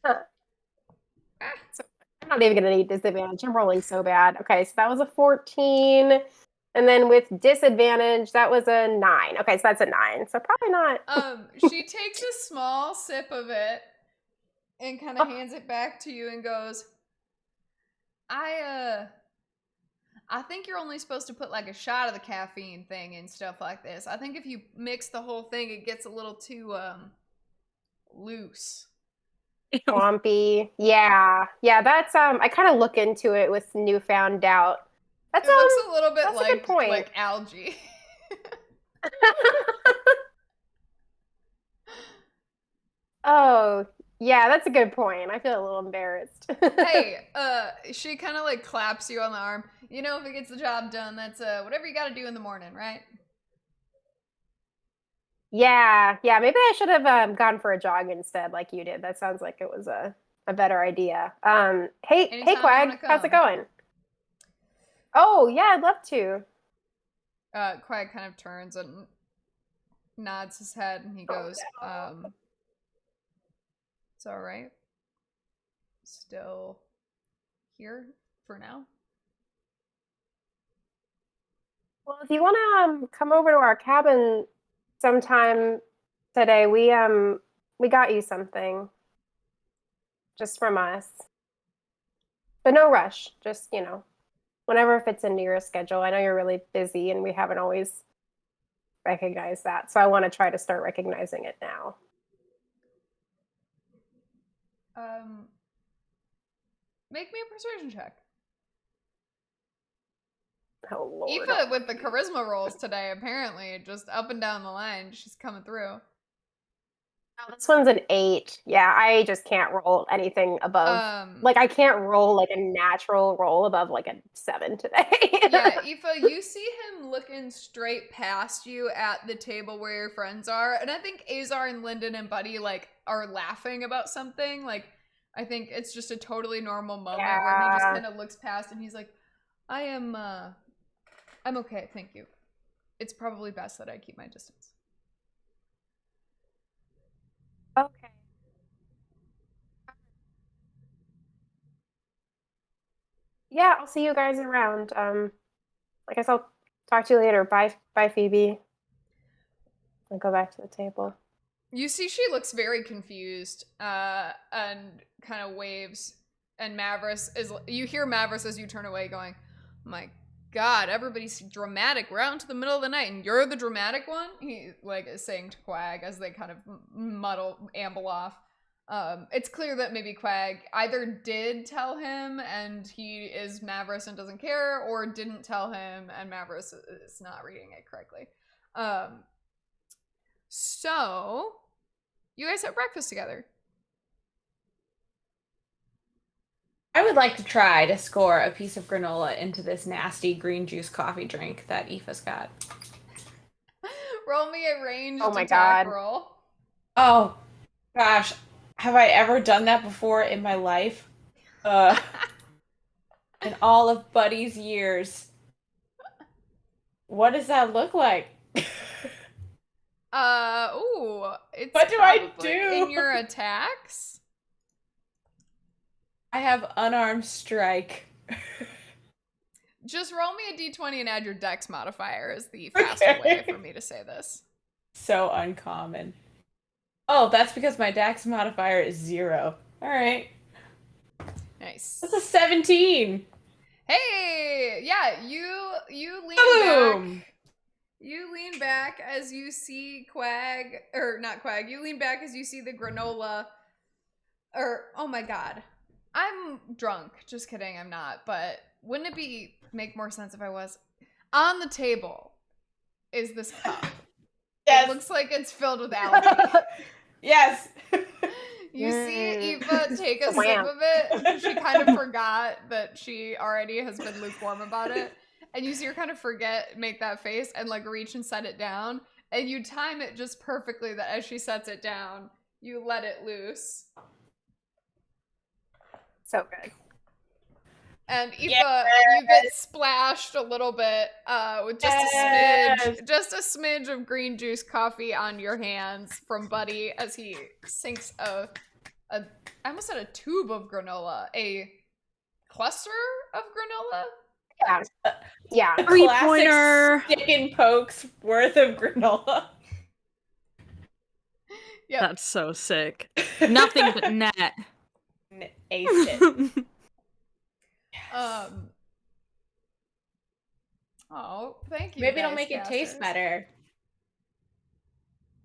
I'm not even gonna need disadvantage. I'm rolling so bad. Okay, so that was a 14. And then with disadvantage, that was a 9. Okay, so that's a 9. So probably not. She takes a small sip of it and kind of hands it back to you and goes, I think you're only supposed to put like a shot of the caffeine thing and stuff like this. I think if you mix the whole thing, it gets a little too loose. Swampy. Yeah. Yeah, that's I kind of look into it with newfound doubt. That's it looks a little bit that's a good point. like algae. Oh, yeah, that's a good point. I feel a little embarrassed. Hey, she kind of like claps you on the arm. You know, if it gets the job done, that's whatever you got to do in the morning, right? Yeah, maybe I should have gone for a jog instead like you did. That sounds like it was a better idea. Hey Quag, how's it going? Oh, yeah, I'd love to. Quag kind of turns and nods his head and he goes, it's all right. Still here for now. Well, if you want to come over to our cabin sometime today, we got you something just from us. But no rush. Just, whenever fits into your schedule. I know you're really busy and we haven't always recognized that. So I want to try to start recognizing it now. Make me a persuasion check. Oh, Lord. Aoife with the charisma rolls today, apparently, just up and down the line. She's coming through. Oh, this one's an 8. Yeah, I just can't roll anything above. I can't roll like a natural roll above like a 7 today. Yeah, Aoife, you see him looking straight past you at the table where your friends are, and I think Azar and Lyndon and Buddy are laughing about something. I think it's just a totally normal moment where he just kind of looks past and he's like, I'm okay, thank you. It's probably best that I keep my distance. Okay. Yeah, I'll see you guys around. I guess I'll talk to you later. Bye, Phoebe. I'll go back to the table. You see she looks very confused and kind of waves. And you hear Mavris as you turn away going, my God, everybody's dramatic. We're out into the middle of the night and you're the dramatic one? He is saying to Quag as they kind of amble off. It's clear that maybe Quag either did tell him and he is Mavris and doesn't care, or didn't tell him and Mavris is not reading it correctly. So, you guys have breakfast together. I would like to try to score a piece of granola into this nasty green juice coffee drink that Aoife's got. Roll me a ranged attack roll. Oh, gosh. Have I ever done that before in my life? In all of Buddy's years. What does that look like? It's what do I do? In your attacks? I have unarmed strike. Just roll me a d20 and add your dex modifier is the faster way for me to say this. So uncommon. Oh, that's because my dex modifier is 0. All right. Nice. That's a 17. Hey, yeah, you lean back. You lean back as you see Quag, or not Quag. You lean back as you see the granola. Oh my God. I'm drunk. Just kidding, I'm not. But wouldn't it make more sense if I was? On the table is this cup. Yes. It looks like it's filled with algae. Yes. You see Eva take a sip of it. She kind of forgot that she already has been lukewarm about it. And you see her kind of make that face and reach and set it down. And you time it just perfectly that as she sets it down, you let it loose. So good. And Aoife, you get splashed a little bit with just a smidge of green juice coffee on your hands from Buddy as he sinks a I almost said a tube of granola. A cluster of granola? Yeah. 3-pointer. Stick and pokes worth of granola. Yep. That's so sick. Nothing but net. Aced it. Oh, thank you. Maybe it'll guys, make it taste casters. better.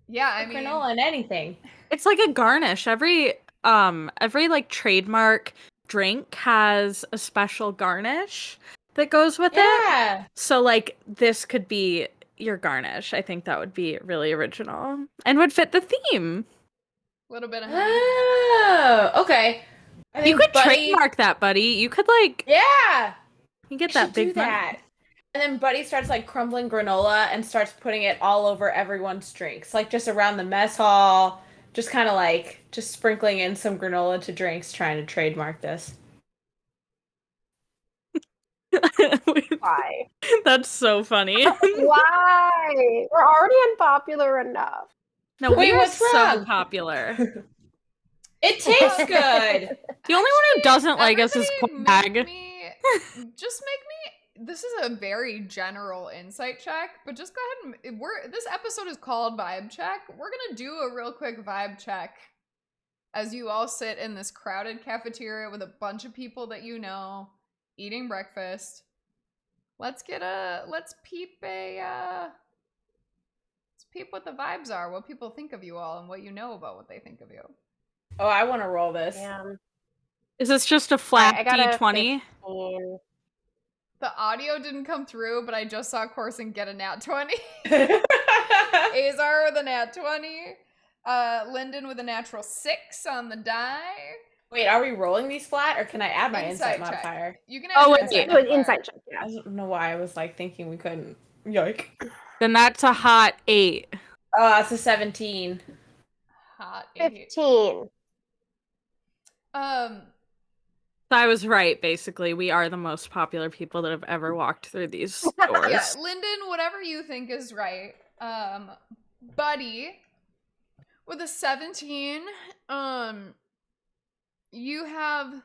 Yeah, I mean, Granola and anything. It's like a garnish. Every like trademark drink has a special garnish that goes with it. Yeah. So like this could be your garnish. I think that would be really original and would fit the theme. a little bit of honey. Oh, okay. I You think could Buddy... trademark that, Buddy. You could like you get that big do that. And then Buddy starts like crumbling granola and starts putting it all over everyone's drinks, like just around the mess hall, just kind of like just sprinkling in some granola to drinks, trying to trademark this. Why? That's so funny. Why? We're already unpopular enough. No, Wait, we are what's so wrong? popular. It tastes good. The only one who doesn't like us is Everybody Quag. Just make me. This is a very general insight check, but just go ahead and this episode is called Vibe Check. We're gonna do a real quick vibe check as you all sit in this crowded cafeteria with a bunch of people that you know eating breakfast. Let's peep what the vibes are, what people think of you all, and what you know about what they think of you. Oh, I want to roll this. Is this just a flat I got a D20? 15. The audio didn't come through, but I just saw Corson get a nat 20. Azar with a nat 20. Lyndon with a natural 6 on the die. Wait, are we rolling these flat, or can I add my insight Insight check. modifier? You can add your insight modifier. Insight check, yeah. I don't know why I was like thinking we couldn't. Yoink. Then that's a hot 8. Oh, that's a 17. Hot 8. 15. So I was right, basically. We are the most popular people that have ever walked through these stores. Yeah, Lyndon, whatever you think is right. Buddy, with a 17, you have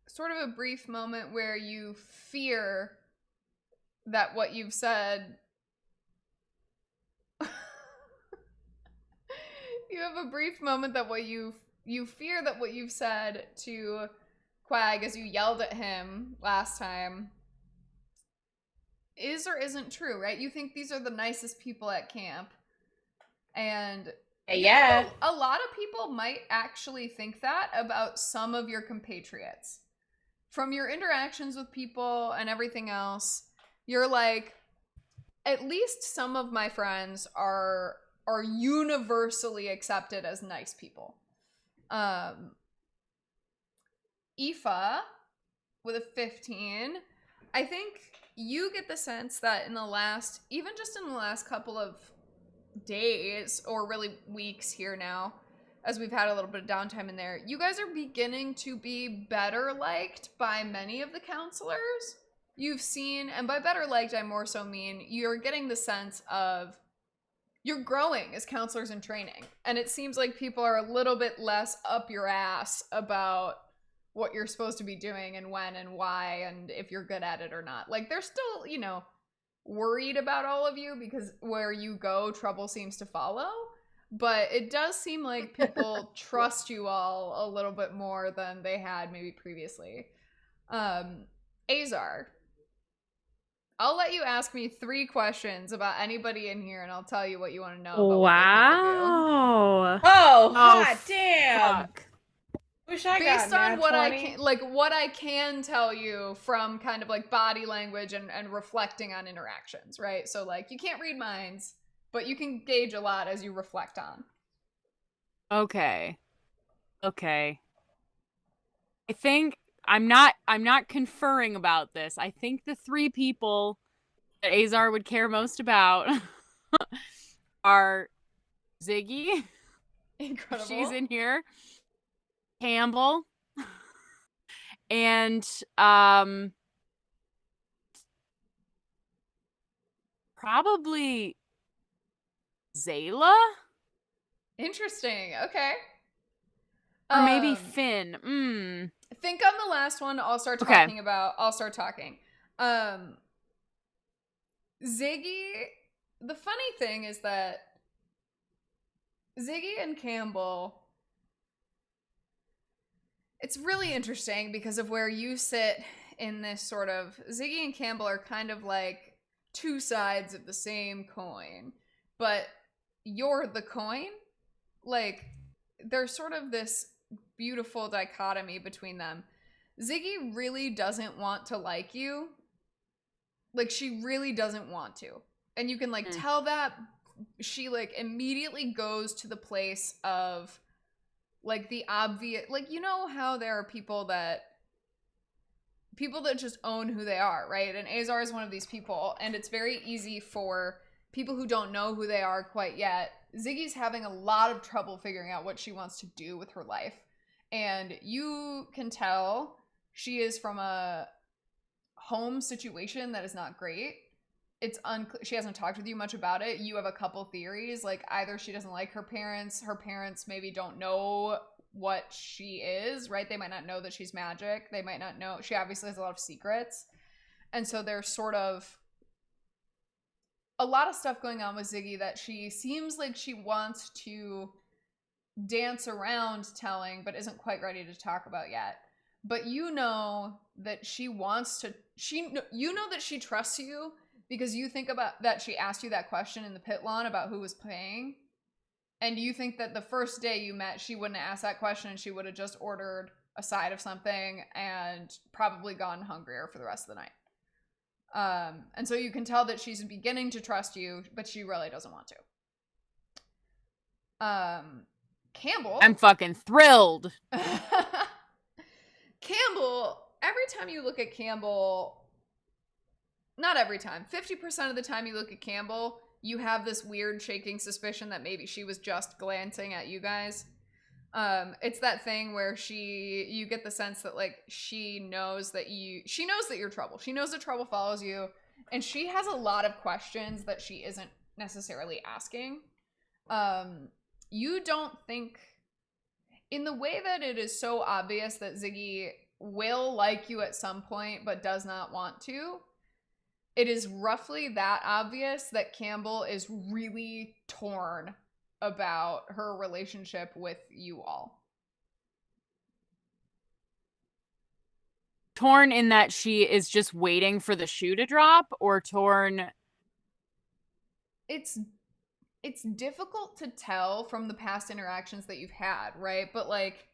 sort of a brief moment where you fear that what you've said you have a brief moment that you fear that what you've said to Quag as you yelled at him last time is or isn't true, right? You think these are the nicest people at camp. And yeah, a lot of people might actually think that about some of your compatriots. From your interactions with people and everything else, you're like, at least some of my friends are universally accepted as nice people. Aoife with a 15, I think you get the sense that in the last couple of days, or really weeks here now, as we've had a little bit of downtime in there, you guys are beginning to be better liked by many of the counselors you've seen. And by better liked, I more so mean you're getting the sense of you're growing as counselors in training. And it seems like people are a little bit less up your ass about what you're supposed to be doing and when and why and if you're good at it or not. Like, they're still, worried about all of you because where you go, trouble seems to follow. But it does seem like people trust you all a little bit more than they had maybe previously. Azar, I'll let you ask me 3 questions about anybody in here, and I'll tell you what you want to know about Wow. Oh, hot damn. Fuck. Wish I based got on what 20. what I can tell you from kind of like body language and reflecting on interactions, right? So like you can't read minds, but you can gauge a lot as you reflect on. Okay. I think I'm not conferring about this. I think the 3 people that Azar would care most about are Ziggy. Incredible. She's in here. Campbell. And probably Zayla. Interesting. Okay. Or maybe Finn. Think on the last one. I'll start talking. Ziggy, the funny thing is that Ziggy and Campbell, it's really interesting because of where you sit in this sort of, Ziggy and Campbell are kind of like two sides of the same coin, but you're the coin. Like, there's sort of this beautiful dichotomy between them. Ziggy really doesn't want to like you. Like, she really doesn't want to. And you can, like, tell that she, like, immediately goes to the place of, like, the obvious, like, you know how there are people that just own who they are, right? And Azar is one of these people, and it's very easy for people who don't know who they are quite yet. Ziggy's having a lot of trouble figuring out what she wants to do with her life. And you can tell she is from a home situation that is not great. It's unclear. She hasn't talked with you much about it. You have a couple theories. Like, either she doesn't like her parents maybe don't know what she is, right? They might not know that she's magic. They might not know. She obviously has a lot of secrets. And so there's sort of a lot of stuff going on with Ziggy that she seems like she wants to dance around telling, but isn't quite ready to talk about yet. But you know that she wants to, you know that she trusts you because you think about that she asked you that question in the pit lawn about who was paying. And you think that the first day you met, she wouldn't have asked that question and she would have just ordered a side of something and probably gone hungrier for the rest of the night. And so you can tell that she's beginning to trust you, but she really doesn't want to. Campbell. I'm fucking thrilled. Campbell, every time you look at Campbell, not every time, 50% of the time you look at Campbell, you have this weird shaking suspicion that maybe she was just glancing at you guys. It's that thing where you get the sense that, like, she knows that you're trouble. She knows that trouble follows you, and she has a lot of questions that she isn't necessarily asking. You don't think, in the way that it is so obvious that Ziggy will like you at some point, but does not want to, it is roughly that obvious that Campbell is really torn about her relationship with you all. Torn in that she is just waiting for the shoe to drop, or torn? It's difficult to tell from the past interactions that you've had, right? But, like,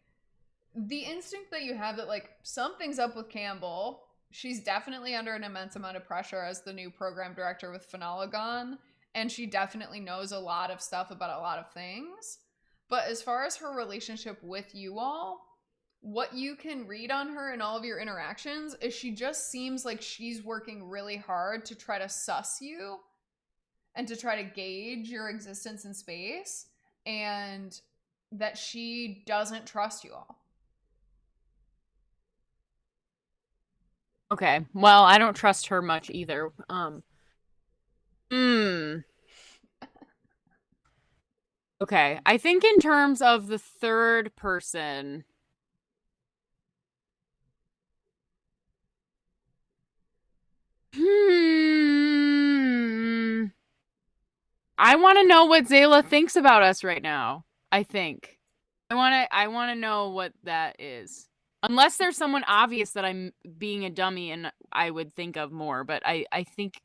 the instinct that you have that, like, something's up with Campbell. She's definitely under an immense amount of pressure as the new program director with Phenolagon, and she definitely knows a lot of stuff about a lot of things. But as far as her relationship with you all, what you can read on her in all of your interactions is she just seems like she's working really hard to try to suss you and to try to gauge your existence in space, and that she doesn't trust you all. Okay, well, I don't trust her much either. Okay, I think in terms of the third person, I want to know what Zayla thinks about us right now. I think I want to know what that is. Unless there's someone obvious that I'm being a dummy and I would think of more, but I think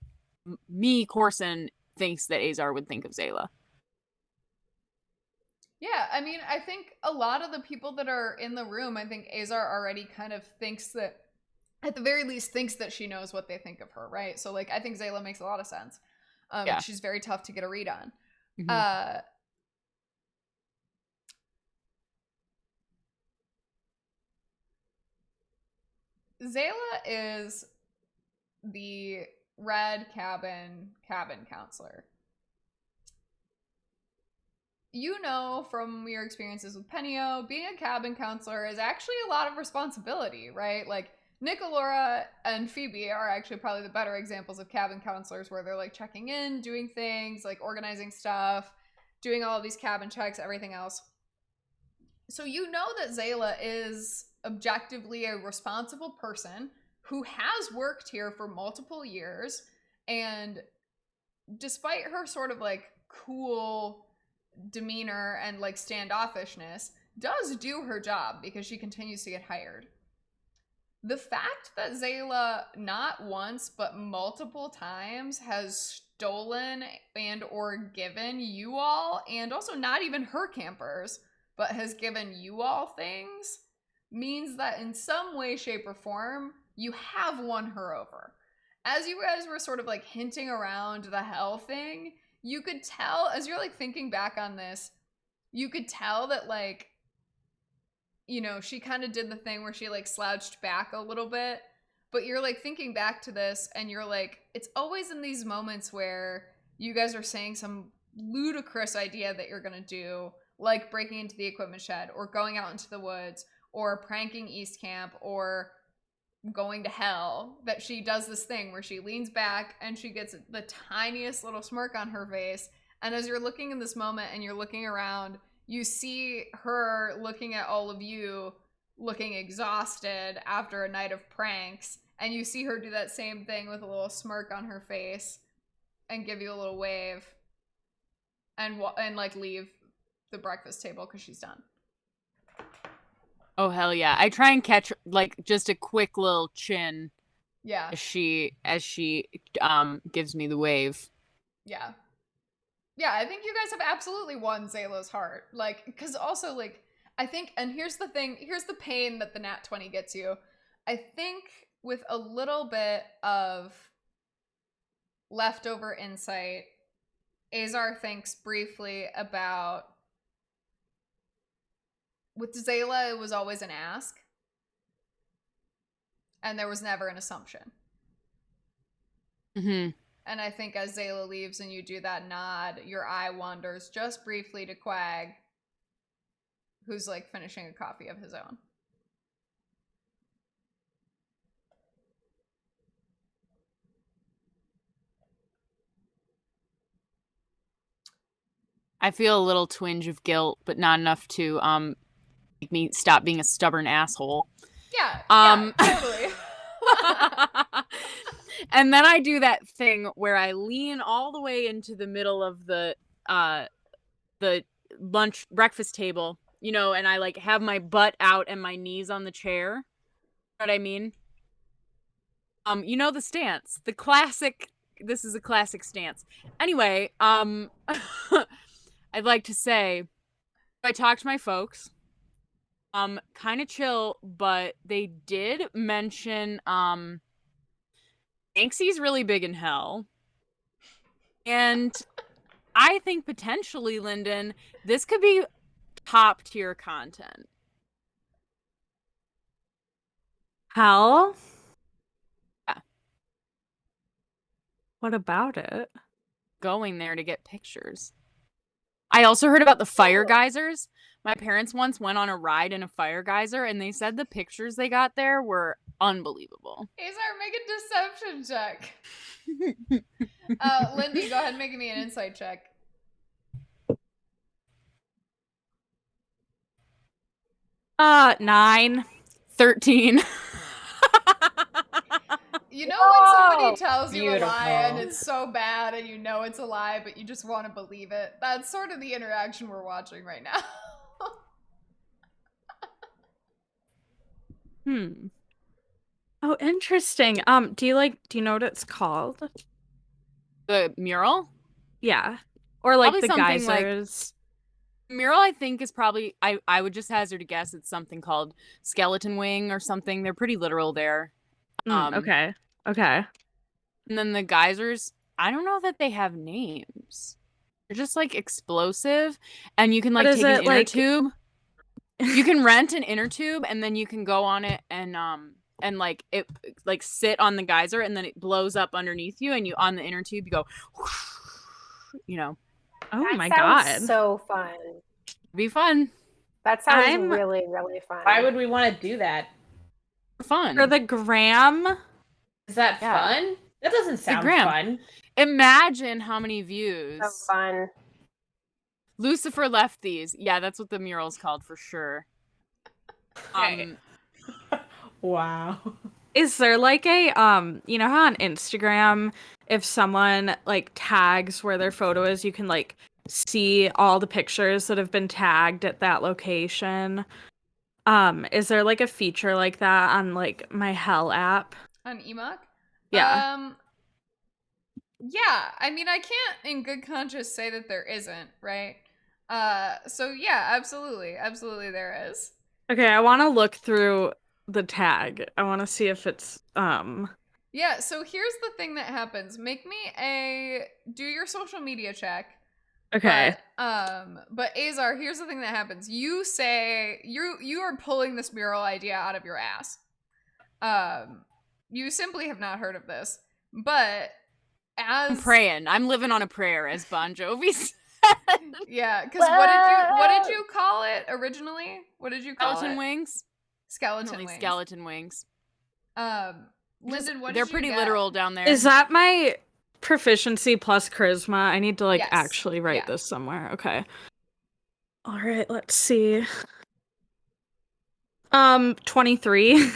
Corson thinks that Azar would think of Zayla. Yeah, I mean, I think a lot of the people that are in the room, I think Azar already kind of thinks that, at the very least, thinks that she knows what they think of her, right? So, like, I think Zayla makes a lot of sense. Yeah. She's very tough to get a read on. Mm-hmm. Zayla is the red cabin counselor. You know from your experiences with Penio, being a cabin counselor is actually a lot of responsibility, right? Like, Nicolora and Phoebe are actually probably the better examples of cabin counselors, where they're, like, checking in, doing things, like organizing stuff, doing all of these cabin checks, everything else. So you know that Zayla is objectively a responsible person who has worked here for multiple years, and despite her sort of like cool demeanor and like standoffishness, does do her job because she continues to get hired. The fact that Zayla not once but multiple times has stolen and or given you all, and also not even her campers, but has given you all things, means that in some way, shape, or form, you have won her over. As you guys were sort of like hinting around the hell thing, you could tell, as you're like thinking back on this, you could tell that like, you know, she kind of did the thing where she like slouched back a little bit, but you're like thinking back to this and you're like, it's always in these moments where you guys are saying some ludicrous idea that you're gonna do, like breaking into the equipment shed or going out into the woods or pranking East Camp or going to hell, that she does this thing where she leans back and she gets the tiniest little smirk on her face. And as you're looking in this moment and you're looking around, you see her looking at all of you looking exhausted after a night of pranks, and you see her do that same thing with a little smirk on her face and give you a little wave and like leave the breakfast table because she's done. Oh, hell yeah. I try and catch like just a quick little chin. Yeah. As she gives me the wave. Yeah. Yeah, I think you guys have absolutely won Zayla's heart. Like, because also, like, I think, and here's the thing, here's the pain that the nat 20 gets you. I think with a little bit of leftover insight, Azar thinks briefly about, with Zayla, it was always an ask. And there was never an assumption. Mm-hmm. And I think as Zayla leaves and you do that nod, your eye wanders just briefly to Quag, who's like finishing a coffee of his own. I feel a little twinge of guilt, but not enough to make me stop being a stubborn asshole. Yeah, totally. And then I do that thing where I lean all the way into the middle of the breakfast table, you know, and I like have my butt out and my knees on the chair. You know what I mean? You know the stance, the classic. This is a classic stance. Anyway, I'd like to say, I talked to my folks. Kind of chill, but they did mention Banksy's really big in hell. And I think potentially, Lyndon, this could be top tier content. Hell? Yeah. What about it? Going there to get pictures. I also heard about the fire geysers. My parents once went on a ride in a fire geyser, and they said the pictures they got there were unbelievable. Azar, make a deception check. Lindy, go ahead and make me an insight check. 9. 13. You know when somebody tells you beautiful. a lie and it's so bad and you know it's a lie, but you just want to believe it? That's sort of the interaction we're watching right now. Oh, interesting. Do you know what it's called? The mural? Yeah. Or like Probably the something like- geysers. Mural, I think, is probably, I would just hazard a guess, it's something called skeleton wing or something. They're pretty literal there. Okay. And then the geysers, I don't know that they have names. They're just like explosive, and you can like take an inner tube. You can rent an inner tube, and then you can go on it and like it like sit on the geyser, and then it blows up underneath you, and you on the inner tube you go, you know. Oh That my sounds god. so fun. Be fun. That sounds really, really fun. Why would we want to do that? Fun. For the gram? Is that fun? That doesn't sound fun. Imagine how many views. So fun. Lucifer left these. Yeah, that's what the mural's called for sure. Okay. Wow. Is there like a you know how on Instagram if someone like tags where their photo is, you can like see all the pictures that have been tagged at that location? Is there like a feature like that on like my Hell app? On Emoc? Yeah. Yeah, I mean, I can't in good conscience say that there isn't, right? So yeah, absolutely. Absolutely there is. Okay, I want to look through the tag. I want to see if it's Yeah, so here's the thing that happens. Do your social media check. okay. But Azar, here's the thing that happens. You say you are pulling this mural idea out of your ass. You simply have not heard of this. But I'm praying. I'm living on a prayer, as Bon Jovi said. Yeah, because what did you call it originally? What did you call Skeleton it? wings? Skeleton wings. Skeleton wings. Lyndon, what did They're you pretty get? literal down there. Is that my proficiency plus charisma? I need to like Yes. actually write this somewhere. Okay. All right, let's see. 23.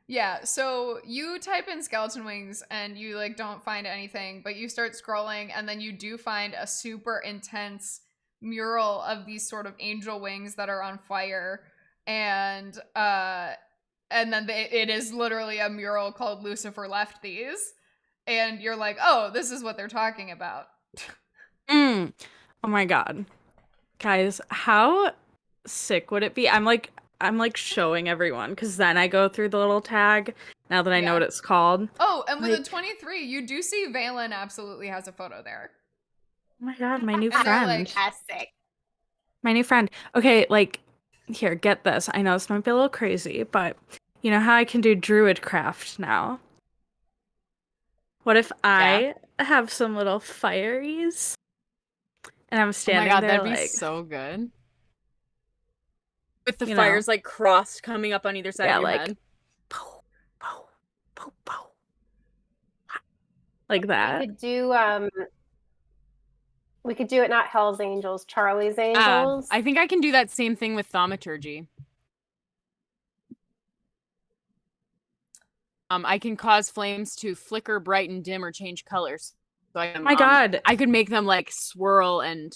Yeah, so you type in skeleton wings and you like don't find anything, but you start scrolling and then you do find a super intense mural of these sort of angel wings that are on fire, and then it is literally a mural called Lucifer Left These, and you're like, oh, this is what they're talking about. Oh my god. Guys, how sick would it be? I'm like showing everyone because then I go through the little tag now that I know what it's called. Oh, and with a 23, you do see Valen absolutely has a photo there. Oh my god, my new And they're friend. Fantastic. My new friend. Okay, like, here, get this. I know this might be a little crazy, but you know how I can do druid craft now? What if I have some little fireys? And I'm standing there that'd like... be so good. With the You fires like crossed coming up on either side of your head. Pow, pow, pow, pow. Like that. We could do it not Hell's Angels, Charlie's Angels. I think I can do that same thing with thaumaturgy. I can cause flames to flicker, brighten, dim, or change colors. So I can, oh my god. I could make them like swirl and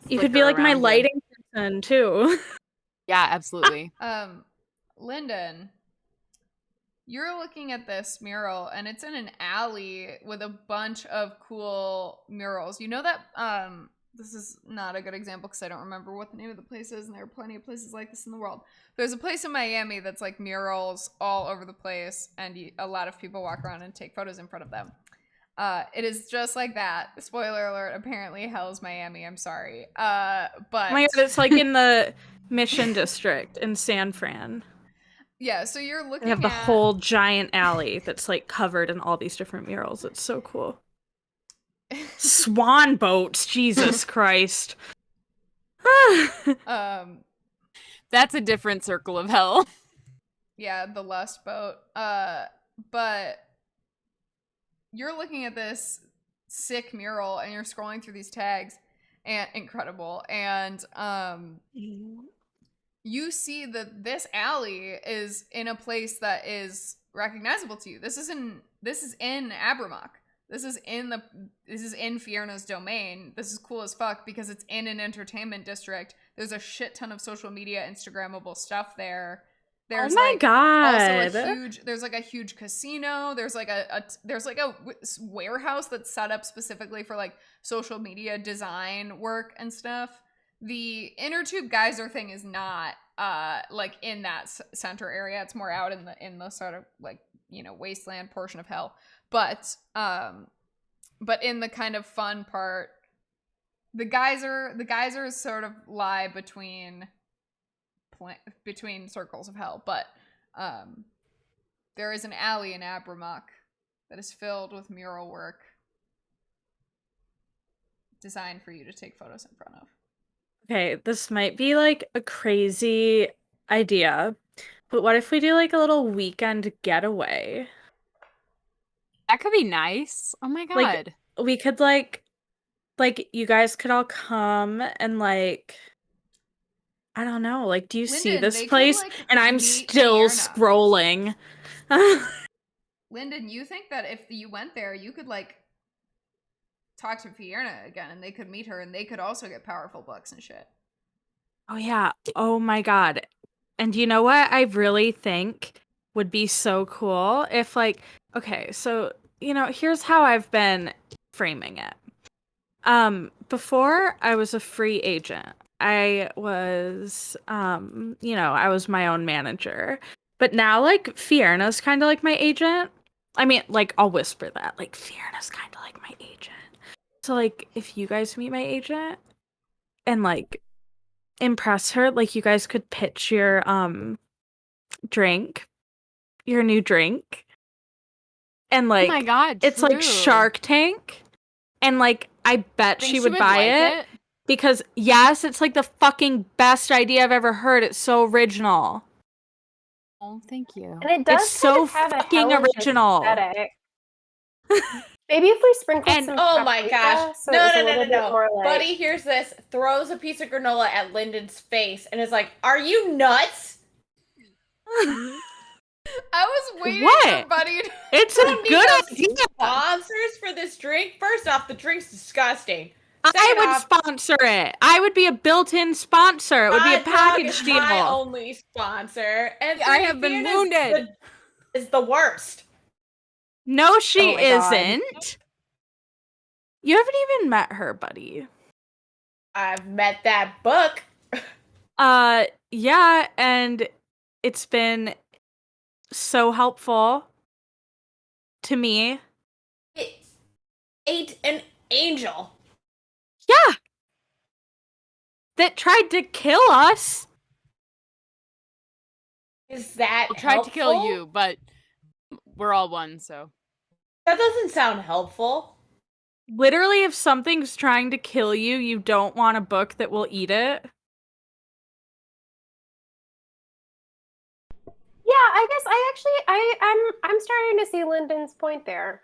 you could be like my lighting person too. Yeah, absolutely. Lyndon, you're looking at this mural and it's in an alley with a bunch of cool murals. You know that this is not a good example because I don't remember what the name of the place is, and there are plenty of places like this in the world. There's a place in Miami that's like murals all over the place, and a lot of people walk around and take photos in front of them. It is just like that. Spoiler alert, apparently Hell's Miami. I'm sorry. But oh my god, it's like in the Mission District in San Fran. Yeah, so you're looking they have the whole giant alley that's like covered in all these different murals. It's so cool. Swan boats, Jesus Christ. That's a different circle of hell. Yeah, the lust boat. But you're looking at this sick mural and you're scrolling through these tags, and incredible. And you see that this alley is in a place that is recognizable to you. This is in Abramock. This is in Fiona's domain. This is cool as fuck because it's in an entertainment district. There's a shit ton of social media Instagrammable stuff there. There's oh my god! There's like a huge casino. There's like a warehouse that's set up specifically for like social media design work and stuff. The inner tube geyser thing is not like in that center area. It's more out in the sort of like, you know, wasteland portion of hell. But in the kind of fun part, the geysers sort of lie between circles of hell. But there is an alley in Abramock that is filled with mural work designed for you to take photos in front of. Okay, this might be like a crazy idea, but what if we do like a little weekend getaway? That could be nice. Oh my god. Like, we could like you guys could all come and like I don't know. Like, do you see Lyndon, this they could, place? like, And I'm meet still Fiona. scrolling. Lyndon, you think that if you went there, you could like talk to Fiona again, and they could meet her, and they could also get powerful books and shit. Oh yeah. Oh my god. And you know what I really think would be so cool if like, okay, so here's how I've been framing it. Before I was a free agent, I was I was my own manager. But now like Fiona's kind of like my agent. I mean, like I'll whisper that. Like Fiona's kind of like my agent. So like if you guys meet my agent and like impress her, like you guys could pitch your drink, your new drink. And like Oh my god, it's like true. Shark Tank. And like I bet Think she would buy like it because yes, it's like the fucking best idea I've ever heard. It's so original. Oh, thank you. And it does It's so have fucking a hellish original. aesthetic. Maybe if we sprinkled And- some Oh my paprika, gosh. so it was a little bit No. more like- Buddy hears this, throws a piece of granola at Lyndon's face, and is like, "Are you nuts?" I was waiting What? for Buddy to... It's We a don't need good no idea. Sponsors for this drink? First off, the drink's disgusting. I Second would off, sponsor it. I would be a built-in sponsor. It would be a Hot Dog package is deal. my only sponsor, and I have been wounded. Is the worst. No, she Oh my God. isn't. You haven't even met her, buddy. I've met that book. Yeah, and it's been so helpful to me. It ate an angel. Yeah. That tried to kill us. Is that I tried to kill helpful? you, but we're all one, so. That doesn't sound helpful. Literally, if something's trying to kill you, you don't want a book that will eat it. Yeah, I guess I'm starting to see Lyndon's point there.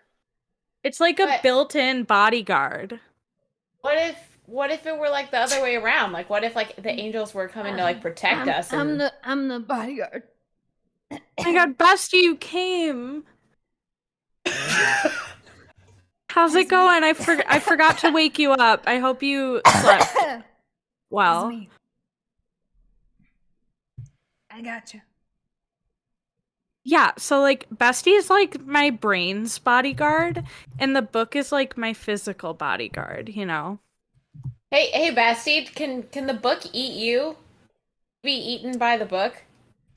It's like a But- built-in bodyguard. What if it were like the other way around? Like what if like the angels were coming to like protect us? And... I'm the bodyguard. Oh my god, Bestie, you came. How's it going? I forgot to wake you up. I hope you slept well. It's me. I got you. Yeah, so like Bestie is like my brain's bodyguard, and the book is like my physical bodyguard, you know? Hey, Bastille, can the book eat you? Be eaten by the book?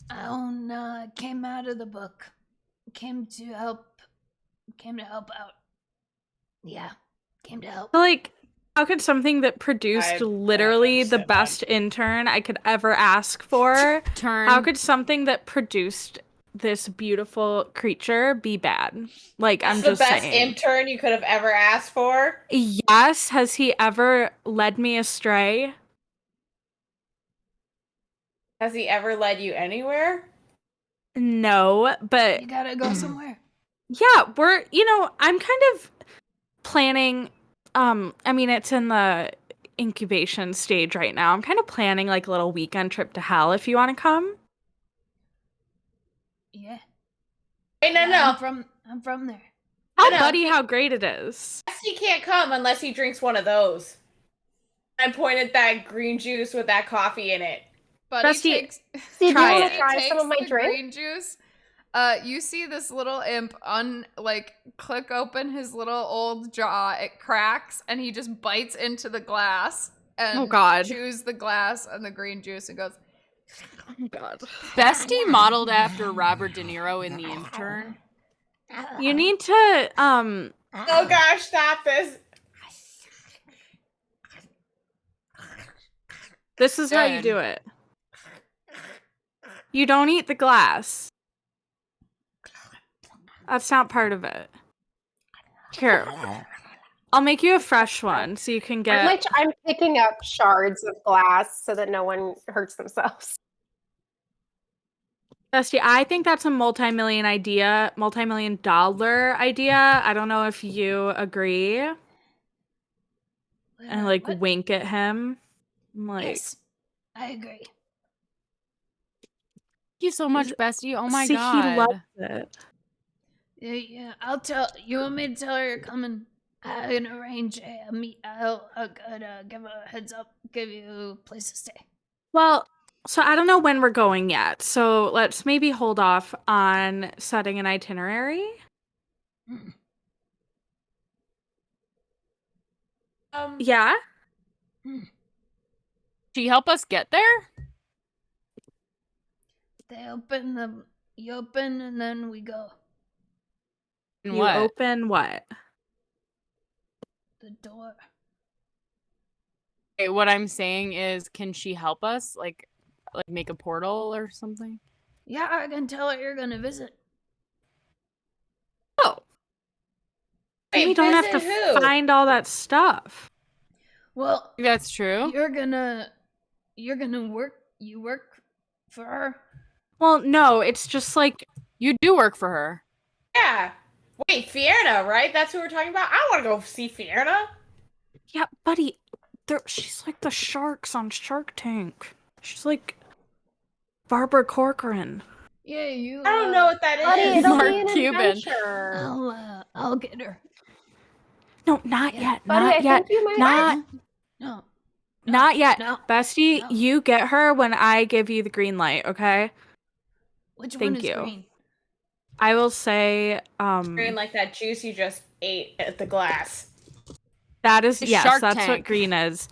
I came out of the book. Came to help out. Yeah, came to help. So like, how could something that produced I literally the said that. best intern I could ever ask for, Turn. how could something that produced this beautiful creature be bad? Like, I'm That's just the best saying. intern you could have ever asked for. Yes, has he ever led me astray? Has he ever led you anywhere? No, but You gotta go somewhere. yeah, I'm kind of planning, I mean, it's in the incubation stage right now. I'm kind of planning like a little weekend trip to hell if you want to come. Yeah. Hey, no. I'm from there. Tell No. Buddy how great it is. He can't come unless he drinks one of those. I pointed that green juice with that coffee in it. Buddy Bestie, takes. See, do you Try want it. to try some of my the drink? green juice. You see this little imp click open his little old jaw. It cracks, and he just bites into the glass and Oh, God. chews the glass and the green juice and goes. Oh god. Bestie modeled after Robert De Niro in The Intern. You need to Oh gosh, stop this. this is how you Good. do it. You don't eat the glass. That's not part of it. Here. I'll make you a fresh one so you can get I'm picking up shards of glass so that no one hurts themselves. Bestie, I think that's a multi-million dollar idea. I don't know if you agree. And like What? wink at him. I'm like, Yes, I agree. you so much, Bestie. Oh my See, god. he loves it. Yeah, I'll tell. You want me to tell her you're coming? I can arrange a meet. I'll give a heads up, give you a place to stay. Well, so I don't know when we're going yet. So let's maybe hold off on setting an itinerary. Yeah. She help us get there? You open and then we go. And You what? open what? The door. Okay, what I'm saying is, can she help us? Like make a portal or something? Yeah, I can tell her you're gonna visit. Oh. Wait, We don't have to visit who? find all that stuff. Well, That's true. you're gonna work. You work for her. Well, no, it's just like You do work for her. Yeah. Wait, Fiona, right? That's who we're talking about? I want to go see Fiona. yeah, buddy. She's like the sharks on Shark Tank. She's like Barbara Corcoran. Yeah, you. I don't know what that Buddy, is. it'll Mark be an Cuban. adventure. I'll get her. No, not Yeah. yet. Buddy, Not I yet. think you might. Not No. not yet. No. Bestie, No. you get her when I give you the green light, okay? Which Thank one is you. green? I will say Green like that juice you just ate at the glass. that is The yes, Shark that's what Tank. green is.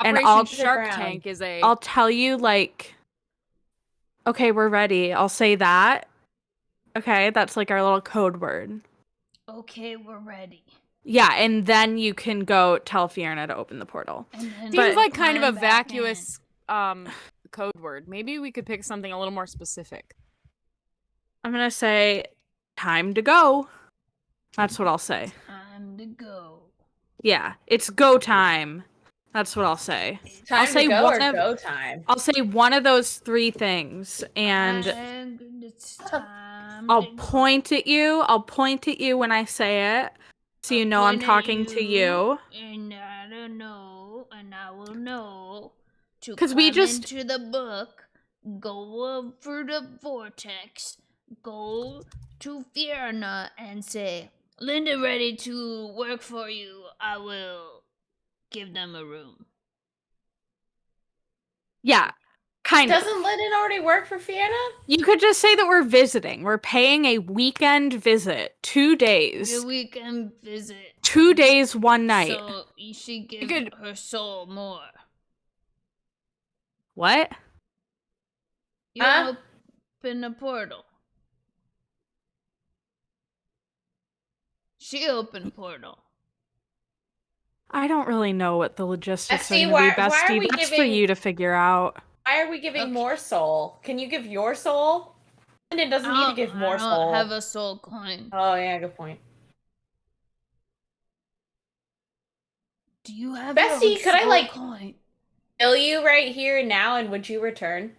And Operation I'll Shark Brown. Tank is a. I'll tell you like okay, we're ready. I'll say that. Okay, that's like our little code word. Okay, we're ready. Yeah, and then you can go tell Fiona to open the portal. And then Seems but- like kind of a climb back in. vacuous code word. Maybe we could pick something a little more specific. I'm gonna say time to go. That's what I'll say. Time to go. Yeah, it's go time. That's what I'll say. Time I'll say to go one or of- go time? I'll say one of those three things, and It's time I'll to go. point at you. I'll point at you when I say it, so you I'll know I'm point at talking to you. And I don't know, and I will know to 'Cause we climb just- into the book, go through the vortex, go to Fiona and say, Linda ready to work for you. I will give them a room. Yeah, kind of. Doesn't Lyndon already work for Fiona? You could just say that we're visiting. We're paying a weekend visit, 2 days. The weekend visit. 2 days, 1 night. So she give could- her soul more. What? You Huh? open a portal. She opened a portal. I don't really know what the logistics Bestie, are why- going to be, why are Bestie. we That's for giving- you to figure out. Why are we giving Okay. more soul? Can you give your soul? Lyndon doesn't need to give more I don't soul. have a soul coin. Oh yeah, good point. Do you have Bestie, your could I, soul like- coin? Kill you right here and now, and would you return?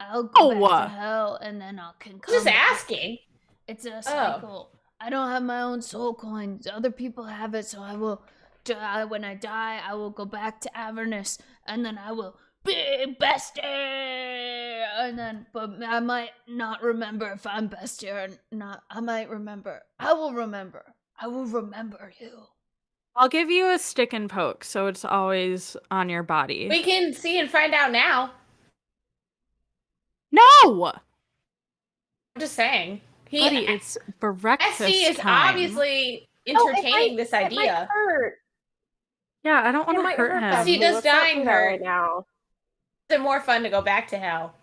I'll go Oh, back to hell and then I can come. Just back. asking. It's a cycle. I don't have my own soul coins. Other people have it, so I will die. When I die, I will go back to Avernus, and then I will be bestie. And then, but I might not remember if I'm bestie or not. I might remember. I will remember. I will remember you. I'll give you a stick and poke, so it's always on your body. We can see and find out now. No! I'm just saying. Buddy, it's breakfast Bestie is time. obviously Oh, entertaining this It might idea. hurt. Yeah, I don't want It to might hurt him. Bessie. Bestie, does Let's not dying do that hurt? right now? It's more fun to go back to hell.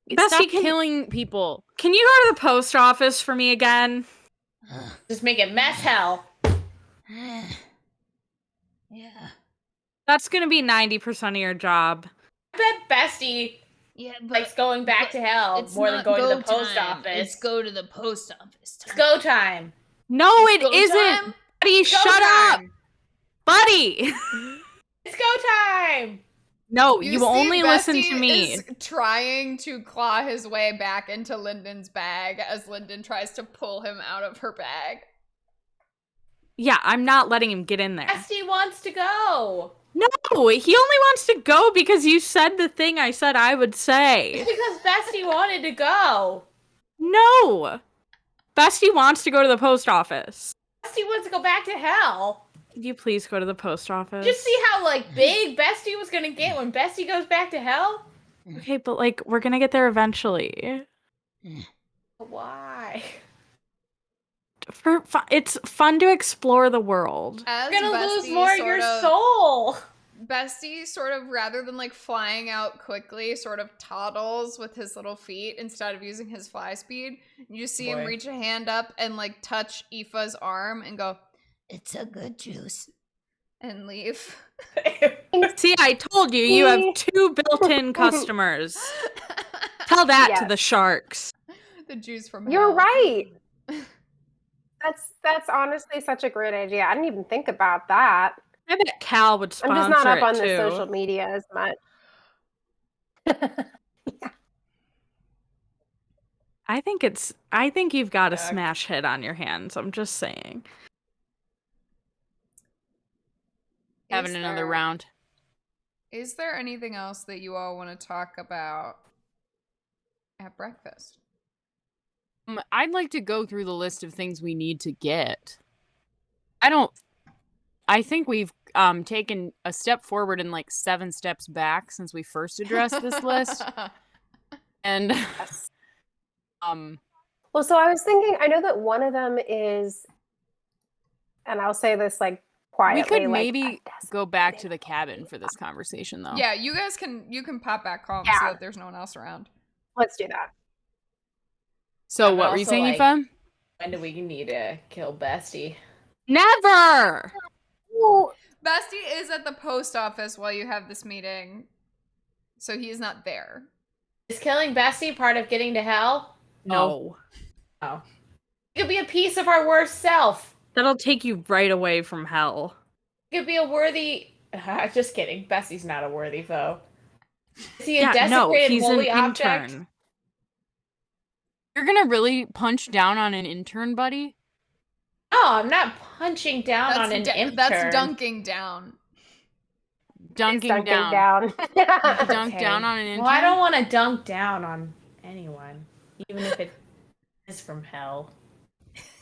Bessie, Stop can- killing people. Can you go to the post office for me again? Just make it mess hell. Yeah. That's going to be 90% of your job. I bet Bestie Yeah, but likes going back to hell it's more than not going to go the post time. office. It's go to the post office time. It's go time. No, It's it go isn't. time? Buddy, It's go shut up. time. Buddy. It's go time. No, You you see only listen to Bestie me. is trying to claw his way back into Lyndon's bag as Lyndon tries to pull him out of her bag. Yeah, I'm not letting him get in there. Bestie wants to go. No, he only wants to go because you said the thing I said I would say. Because Bestie wanted to go. No! Bestie wants to go to the post office. Bestie wants to go back to hell. Could you please go to the post office? Just see how, like, big Bestie was gonna get when Bestie goes back to hell? Okay, but, like, we're gonna get there eventually. Why? It's fun to explore the world. As You're gonna Bestie lose more of sort your of- soul. Bestie sort of, rather than like flying out quickly, sort of toddles with his little feet instead of using his fly speed. You see him reach a hand up and like touch Aoife's arm and go, "It's a good juice," and leave. See, I told you, you have 2 built-in customers. Tell that to the sharks. The juice from You're hell. right. That's honestly such a great idea. I didn't even think about that. I bet Cal would sponsor I'm just not up on it, the too. social media as much. I think you've got a smash hit on your hands. I'm just saying. Having another round. Is there anything else that you all want to talk about at breakfast? I'd like to go through the list of things we need to get. I think we've taken a step forward and like 7 steps back since we first addressed this list. And well, so I was thinking, I know that one of them is, and I'll say this like quietly. we could like, maybe go back to the cabin for this conversation, though. Yeah, you can pop back home so that there's no one else around. Let's do that. So what were you saying, Aoife? When do we need to kill Bestie? Never! Well, Bestie is at the post office while you have this meeting, so he is not there. Is killing Bestie part of getting to hell? No. Oh. It could be a piece of our worst self. That'll take you right away from hell. It could be a worthy... just kidding. Bestie's not a worthy foe. Is he a desecrated he's holy an object? intern. You're gonna really punch down on an intern, buddy? No, I'm not punching down on an intern. That's dunking down. Dunking down. Dunk down on an intern? Well, I don't want to dunk down on anyone, even if it is from hell.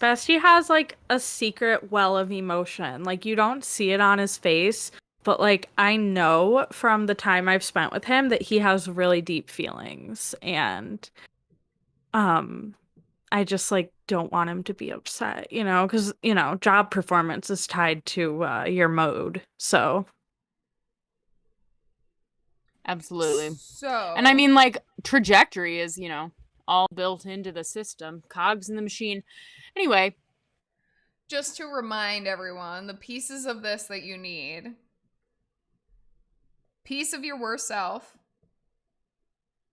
Bestie has like a secret well of emotion. Like you don't see it on his face, but like I know from the time I've spent with him that he has really deep feelings, and I just like don't want him to be upset, because job performance is tied to your mode. So absolutely. So, and I mean, like, trajectory is, all built into the system. Cogs in the machine. Anyway. Just to remind everyone, the pieces of this that you need. Piece of your worst self.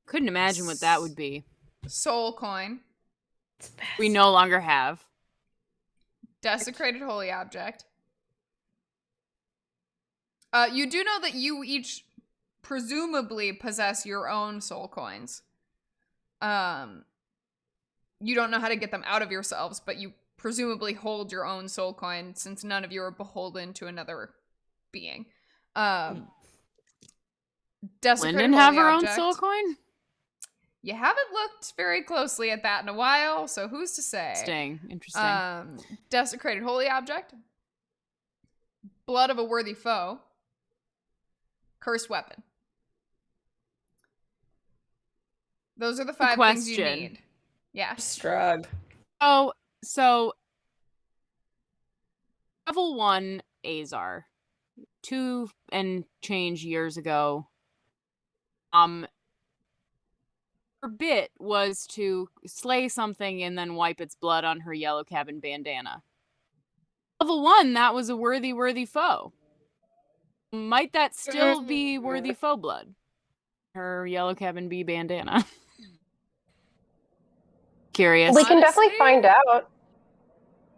Couldn't imagine what that would be. Soul coin. We no longer have. Desecrated holy object. You do know that you each presumably possess your own soul coins. You don't know how to get them out of yourselves, but you presumably hold your own soul coin since none of you are beholden to another being. Lyndon have her own soul coin? You haven't looked very closely at that in a while, so who's to say? Interesting. Desecrated holy object. Blood of a worthy foe. Cursed weapon. Those are the 5 things you need. Yeah. Strug. Oh, so level 1 Azar. 2 and change years ago. Her bit was to slay something and then wipe its blood on her yellow cabin bandana. Level 1, that was a worthy foe. Might that still be worthy foe blood? Her yellow cabin bee bandana. Curious. We can definitely find out.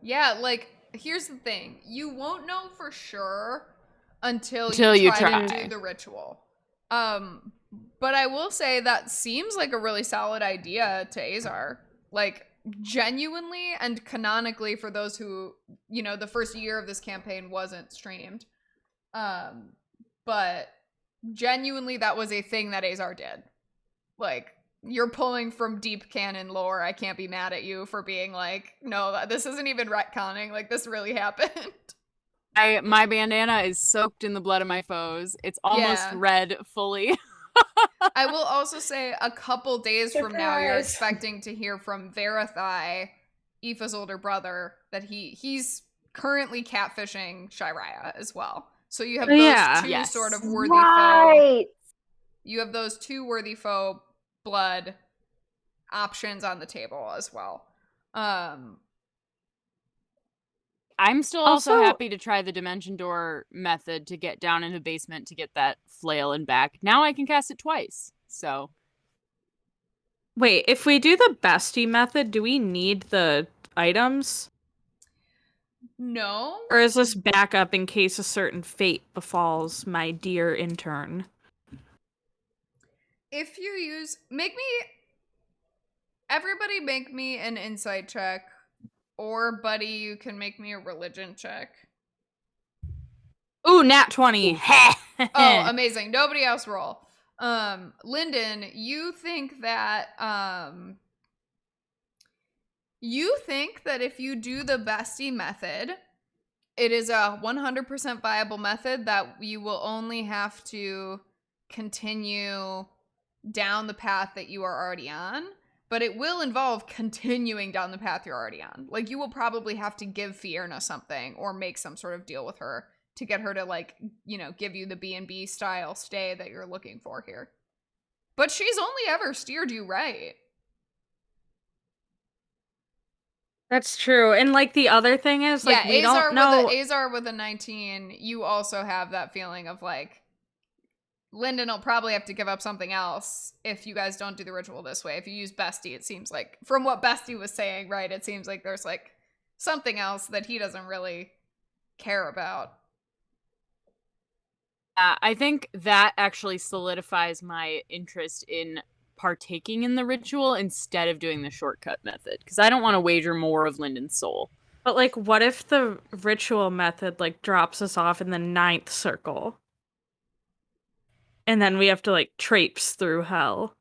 Yeah, like, here's the thing. You won't know for sure until you try to do the ritual. But I will say that seems like a really solid idea to Azar. Like, genuinely and canonically for those who, the first year of this campaign wasn't streamed. but genuinely that was a thing that Azar did. Like, you're pulling from deep canon lore. I can't be mad at you for being like, no, this isn't even retconning. Like, this really happened. My bandana is soaked in the blood of my foes. It's almost red fully. I will also say a couple days from now, you're expecting to hear from Verathai, Aoife's older brother, that he's currently catfishing Shiraya as well. So you have those two sort of worthy foe. You have those two worthy foe blood options on the table as well. I'm still also happy to try the Dimension Door method to get down in the basement to get that flail and back. Now I can cast it twice, so. Wait, if we do the bestie method, do we need the items? No. Or is this backup in case a certain fate befalls my dear intern? If you use... Everybody make me an insight check. Or, Buddy, you can make me a religion check. Ooh, nat 20. Oh, amazing. Nobody else roll. Lyndon, you think that if you do the bestie method, it is a 100% viable method that you will only have to continue down the path that you are already on. But it will involve continuing down the path you're already on. Like, you will probably have to give Fierna something or make some sort of deal with her to get her to, like, you know, give you the B&B style stay that you're looking for here. But she's only ever steered you right. That's true. And, like, the other thing is, like, we don't know... Azar with a 19, you also have that feeling of, like, Lyndon will probably have to give up something else if you guys don't do the ritual this way. If you use Bestie, it seems like, from what Bestie was saying, right, it seems like there's, like, something else that he doesn't really care about. I think that actually solidifies my interest in partaking in the ritual instead of doing the shortcut method, because I don't want to wager more of Lyndon's soul. But, like, what if the ritual method, like, drops us off in the 9th circle? And then we have to, like, traipse through hell.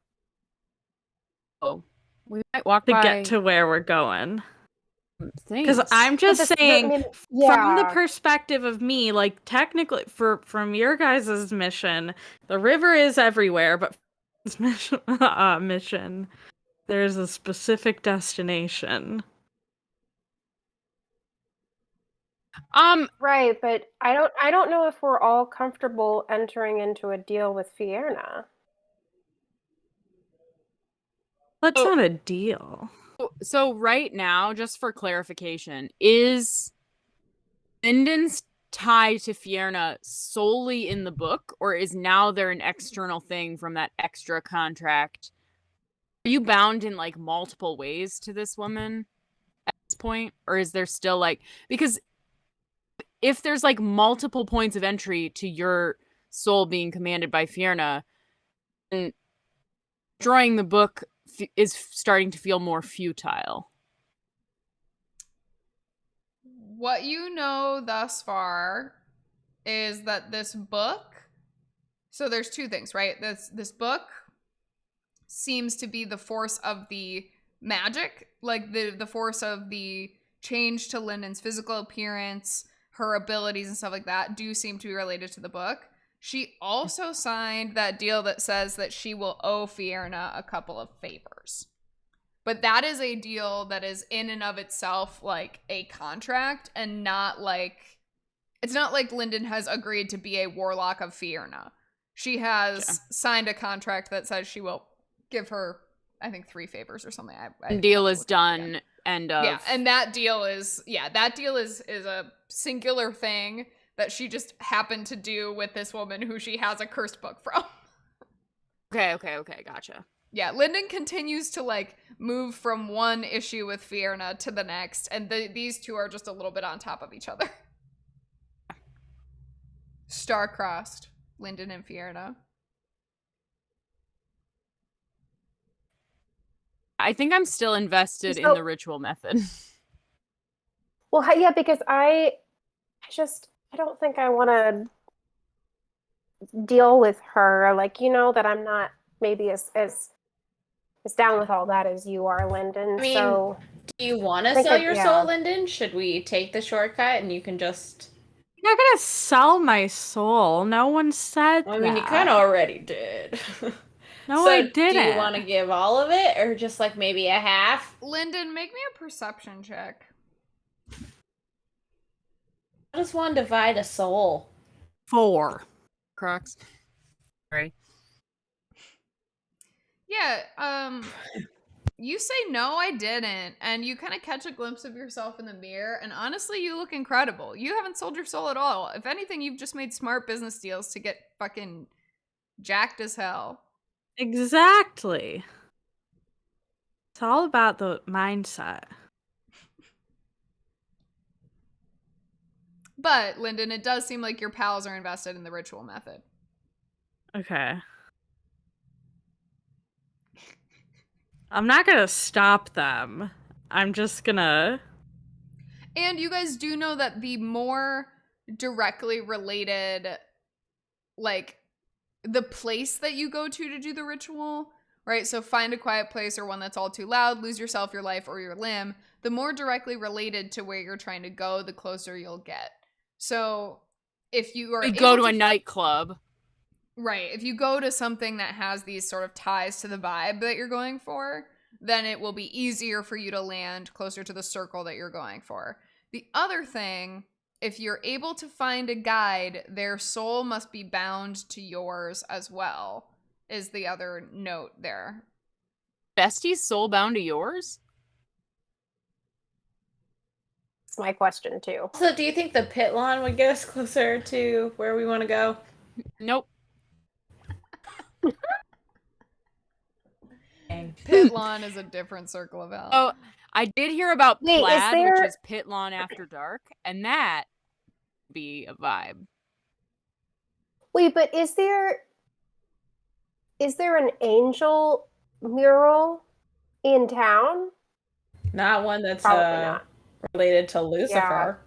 Oh, we might walk to by... get to where we're going. Because I'm just saying, from the perspective of me, like, technically, from your guys' mission, the river is everywhere, but this mission, there's a specific destination. Right, but I don't know if we're all comfortable entering into a deal with Fierna. That's not a deal. So right now, just for clarification, is Lyndon's tie to Fierna solely in the book, or is now there an external thing from that extra contract? Are you bound in, like, multiple ways to this woman at this point? Or is there still, like... Because if there's, like, multiple points of entry to your soul being commanded by Fierna, and destroying the book is starting to feel more futile. What you know thus far is that this book... So there's two things, right? This book seems to be the force of the magic, like the force of the change to Lyndon's physical appearance, her abilities and stuff like that do seem to be related to the book. She also signed that deal that says that she will owe Fierna a couple of favors. But that is a deal that is in and of itself like a contract, and not like... It's not like Lyndon has agreed to be a warlock of Fierna. She has signed a contract that says she will give her, I think, 3 favors or something. Deal is done. End of. Yeah, and that deal is a singular thing that she just happened to do with this woman who she has a cursed book from. Okay, gotcha. Yeah, Lyndon continues to, like, move from one issue with Fierna to the next, and these two are just a little bit on top of each other. Star-crossed, Lyndon and Fierna. I think I'm still invested in the ritual method. Well, yeah, because I don't think I want to deal with her, like, that I'm not maybe as down with all that as you are, Lyndon. I mean, so do you want to sell your soul, Lyndon? Should we take the shortcut and you can just... You're not gonna sell my soul. No one said that. I mean, you kind of already did. No, I didn't. Do you want to give all of it, or just like maybe a half? Lyndon, make me a perception check. I just want to divide a soul. 4. Crocs. Sorry. Yeah, you say no, I didn't, and you kind of catch a glimpse of yourself in the mirror, and honestly, you look incredible. You haven't sold your soul at all. If anything, you've just made smart business deals to get fucking jacked as hell. Exactly. It's all about the mindset. But, Lyndon, it does seem like your pals are invested in the ritual method. Okay. I'm not gonna stop them. I'm just gonna... And you guys do know that the more directly related, like, the place that you go to do the ritual, right? So find a quiet place or one that's all too loud, lose yourself, your life, or your limb. The more directly related to where you're trying to go, the closer you'll get. So if you are go to a nightclub. Right. If you go to something that has these sort of ties to the vibe that you're going for, then it will be easier for you to land closer to the circle that you're going for. The other thing, if you're able to find a guide, their soul must be bound to yours as well, is the other note there. Bestie's soul bound to yours? That's my question, too. So do you think the pit lawn would get us closer to where we want to go? Nope. Pit lawn is a different circle of hell. Oh, I did hear about Wait, Plaid, which is pit lawn after dark, and that would be a vibe. Wait, but is there an angel mural in town? Not one that's not. related to Lucifer.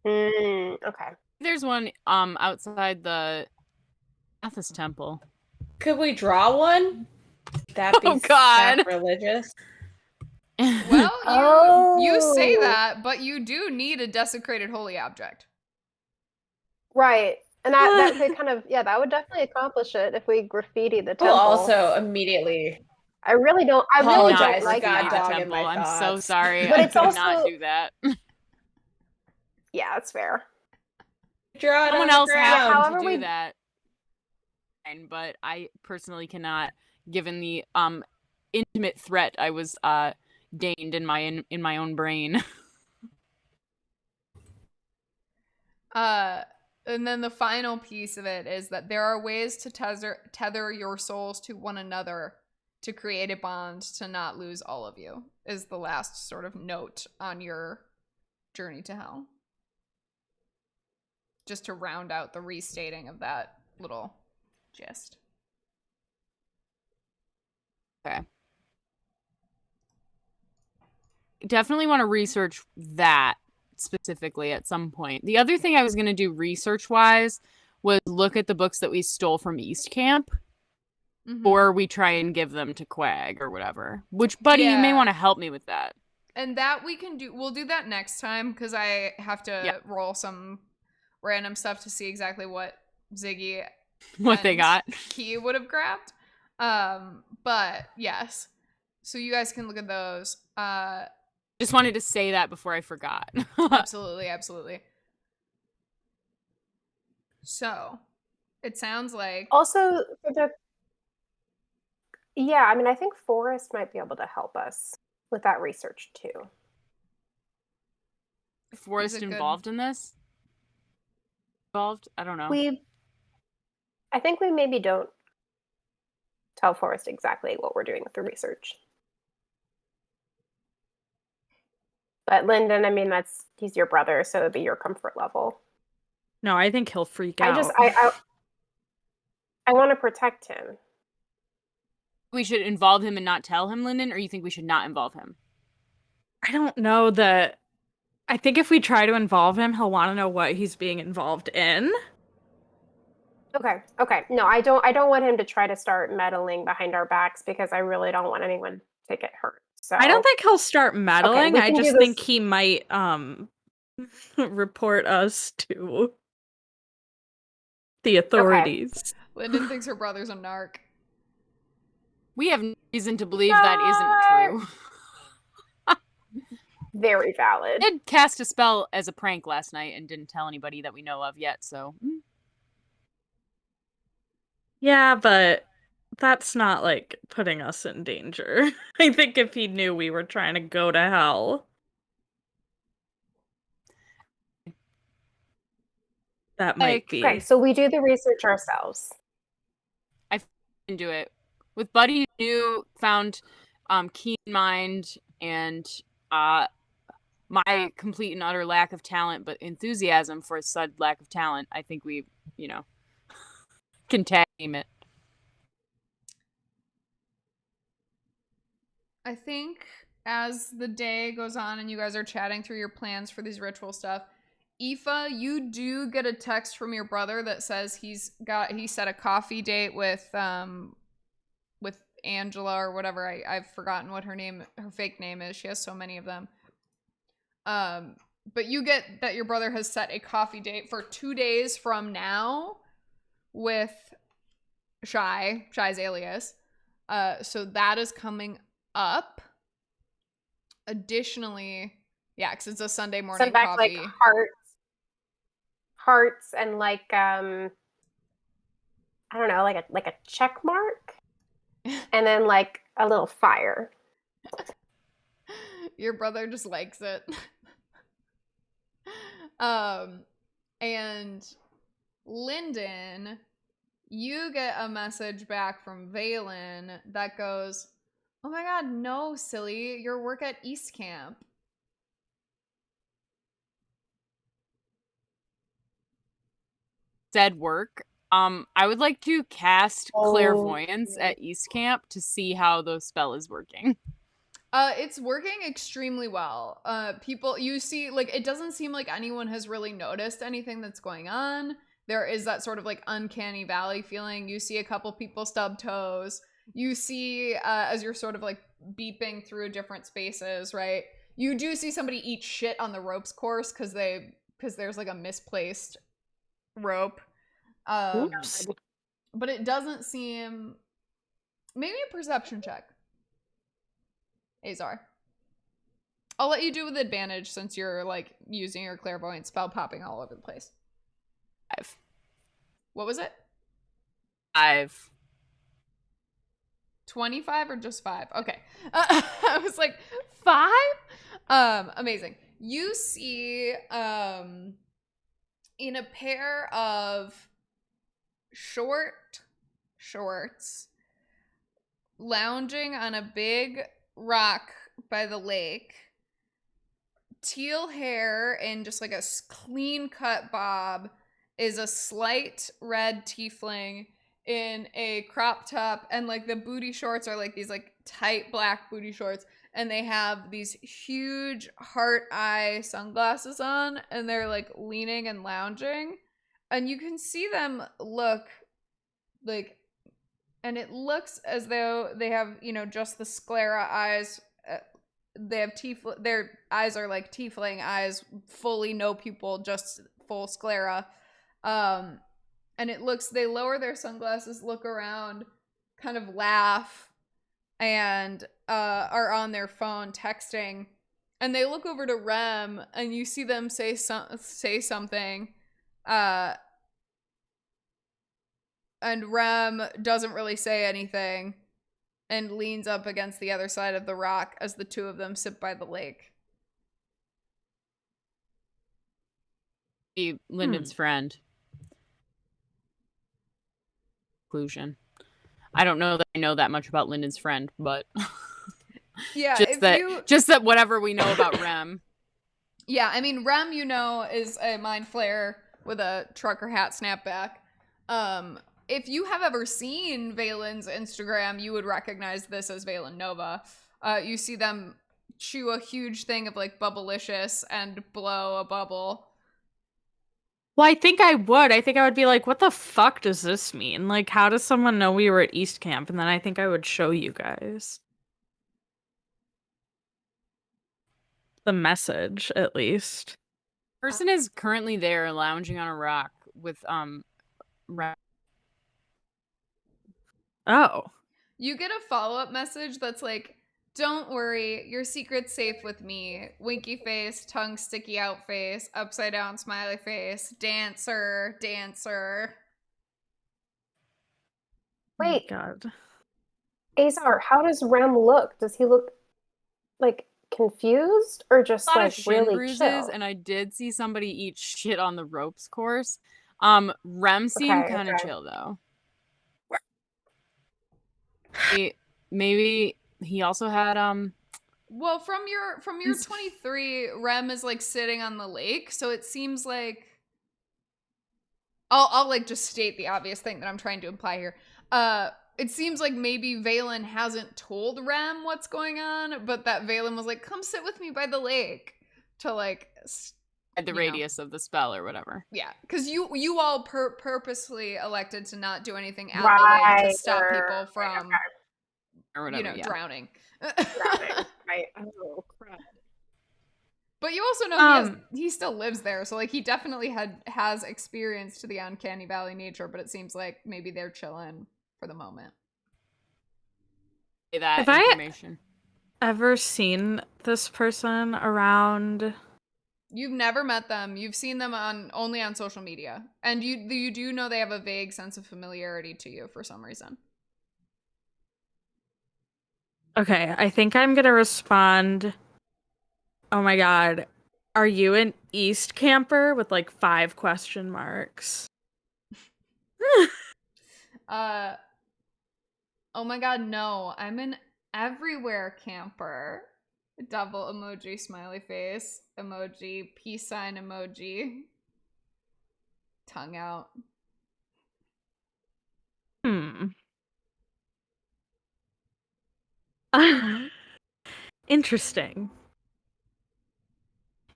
Okay. There's one outside the Athos temple. Could we draw one? That be sacrilegious? Well, you say that, but you do need a desecrated holy object. Right. And that could kind of, that would definitely accomplish it if we graffiti the temple. We'll also immediately... I really don't like God that. dog in my I'm thoughts. so sorry. But I it's could also... not do that. Yeah, that's fair. Draw it Someone on else the has ground. to do that. But I personally cannot, given the intimate threat I was deigned in my own brain. And then the final piece of it is that there are ways to tether your souls to one another to create a bond to not lose all of you, is the last sort of note on your journey to hell. Just to round out the restating of that little gist. Okay. Definitely want to research that specifically at some point. The other thing I was going to do research-wise was look at the books that we stole from East Camp, or we try and give them to Quag or whatever. Which, Buddy, you may want to help me with that. And that we can do. We'll do that next time, because I have to roll some random stuff to see exactly what Ziggy they got. Key would have grabbed. But yes. So you guys can look at those. Just wanted to say that before I forgot. Absolutely. So, it sounds like... Also, I think Forrest might be able to help us with that research, too. Forrest involved in this? Involved? I don't know. I think we maybe don't tell Forrest exactly what we're doing with the research. But Lyndon, he's your brother, so it'd be your comfort level. No, I think he'll freak out. I want to protect him. We should involve him and not tell him, Lyndon, or you think we should not involve him? I don't know that... I think if we try to involve him, he'll want to know what he's being involved in. Okay. No, I don't want him to try to start meddling behind our backs because I really don't want anyone to get hurt. So I don't think he'll start meddling. we I can do just this. think he might report us to the authorities. Lyndon thinks her brother's a narc. We have no reason to believe that isn't true. Very valid. I did cast a spell as a prank last night and didn't tell anybody that we know of yet, so. Yeah, but that's not, like, putting us in danger. I think if he knew we were trying to go to hell, that might be. Okay, so we do the research ourselves. I can do it. With Buddy, you found keen mind and my complete and utter lack of talent, but enthusiasm for said lack of talent. I think we, can tag team it. I think as the day goes on and you guys are chatting through your plans for these ritual stuff, Aoife, you do get a text from your brother that says he set a coffee date with Angela or whatever. I've forgotten what her fake name is. She has so many of them. But you get that your brother has set a coffee date for 2 days from now with Shy's alias. So that is coming up. Additionally, yeah, because it's a Sunday morning Send back coffee. like hearts and like I don't know, like a check mark, and then like a little fire. Your brother just likes it. And Lyndon, you get a message back from Valen that goes, "Oh my god, no, silly, your work at East Camp." Said work. I would like to cast clairvoyance at East Camp to see how the spell is working. It's working extremely well. People, you see, like, it doesn't seem like anyone has really noticed anything that's going on. There is that sort of like uncanny valley feeling. You see a couple people stub toes. You see, as you're sort of like beeping through different spaces, right? You do see somebody eat shit on the ropes course because there's like a misplaced rope. Oops. But it doesn't seem. Maybe a perception check, Azar. I'll let you do with advantage since you're like using your clairvoyant spell popping all over the place. 5. What was it? 5. 25 or just 5? Okay. I was like, 5? Amazing. You see in a pair of short shorts lounging on a big rock by the lake, teal hair and just like a clean cut bob, is a slight red tiefling in a crop top, and like the booty shorts are like these like tight black booty shorts, and they have these huge heart eye sunglasses on, and they're like leaning and lounging, and you can see them look like, and it looks as though they have, just the sclera eyes. They have their eyes are like tiefling eyes, fully no pupil, just full sclera. And it looks, they lower their sunglasses, look around, kind of laugh, and are on their phone texting. And they look over to Rem, and you see them say something. And Rem doesn't really say anything and leans up against the other side of the rock as the two of them sit by the lake. Be Lyndon's friend. Conclusion. I don't know that I know that much about Lyndon's friend, but yeah, just that whatever we know about Rem. Yeah, I mean, Rem, is a mind flayer with a trucker hat snapback. If you have ever seen Valen's Instagram, you would recognize this as Valen Nova. You see them chew a huge thing of like Bubblicious and blow a bubble. Well, I think I would. I think I would be like, what the fuck does this mean? Like, how does someone know we were at East Camp? And then I think I would show you guys the message, at least. Person is currently there lounging on a rock with Oh. You get a follow-up message that's like, don't worry, your secret's safe with me. Winky face, tongue sticky out face, upside down smiley face, dancer, dancer. Wait, Oh, God. Azar, how does Rem look? Does he look like confused or just a lot like of shin really bruises, chill? and I did see somebody eat shit on the ropes course. Rem seemed kind of chill though. Maybe he also had Well, from your 23, Rem is like sitting on the lake, so it seems like I'll like just state the obvious thing that I'm trying to imply here. It seems like maybe Valen hasn't told Rem what's going on, but that Valen was like, "Come sit with me by the lake," to like at the radius of the spell or whatever. Yeah, because you all purposely elected to not do anything at the lake to stop people from or whatever, drowning. Drowning, right? Oh crap. But you also know he still lives there, so like he definitely has experienced the uncanny valley nature, but it seems like maybe they're chilling for the moment. That information. Ever seen this person around? You've never met them. You've seen them only on social media, and you do know they have a vague sense of familiarity to you for some reason. Okay, I think I'm gonna respond. Oh my God, are you an East camper with like 5 question marks? Oh my God, no, I'm an everywhere camper. Double emoji, smiley face emoji, peace sign emoji, tongue out. Interesting.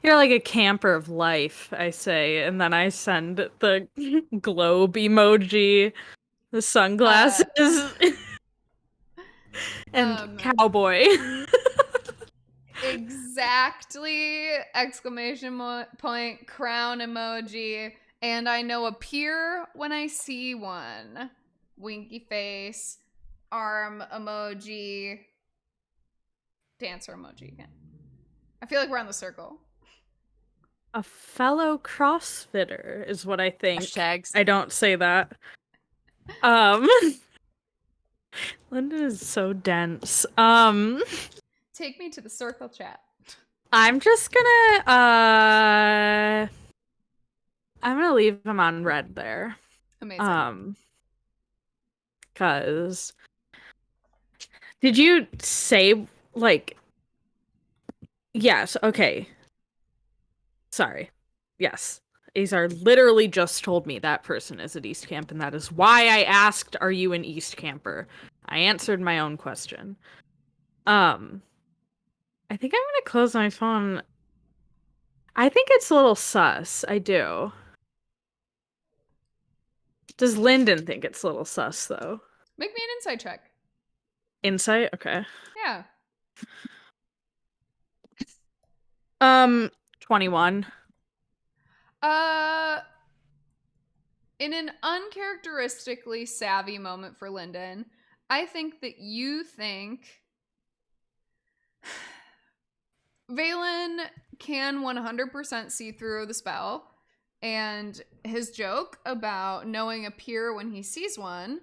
You're like a camper of life, I say, and then I send the globe emoji, the sunglasses, and cowboy. Exactly! Exclamation point, crown emoji, and I know a peer when I see one. Winky face, arm emoji, dancer emoji again. I feel like we're on the circle. A fellow CrossFitter is what I think. Hashtags. I don't say that. Lyndon is so dense. Take me to the circle chat. I'm just gonna I'm gonna leave him on red there. Amazing. Cause did you say like yes, okay. Sorry. Yes. Azar literally just told me that person is at East Camp, and that is why I asked, are you an East Camper? I answered my own question. I think I'm gonna close my phone. I think it's a little sus. I do. Does Lyndon think it's a little sus, though? Make me an insight check. Insight? Okay. Yeah. 21. In an uncharacteristically savvy moment for Lyndon, I think that you think Valen can 100% see through the spell, and his joke about knowing a peer when he sees one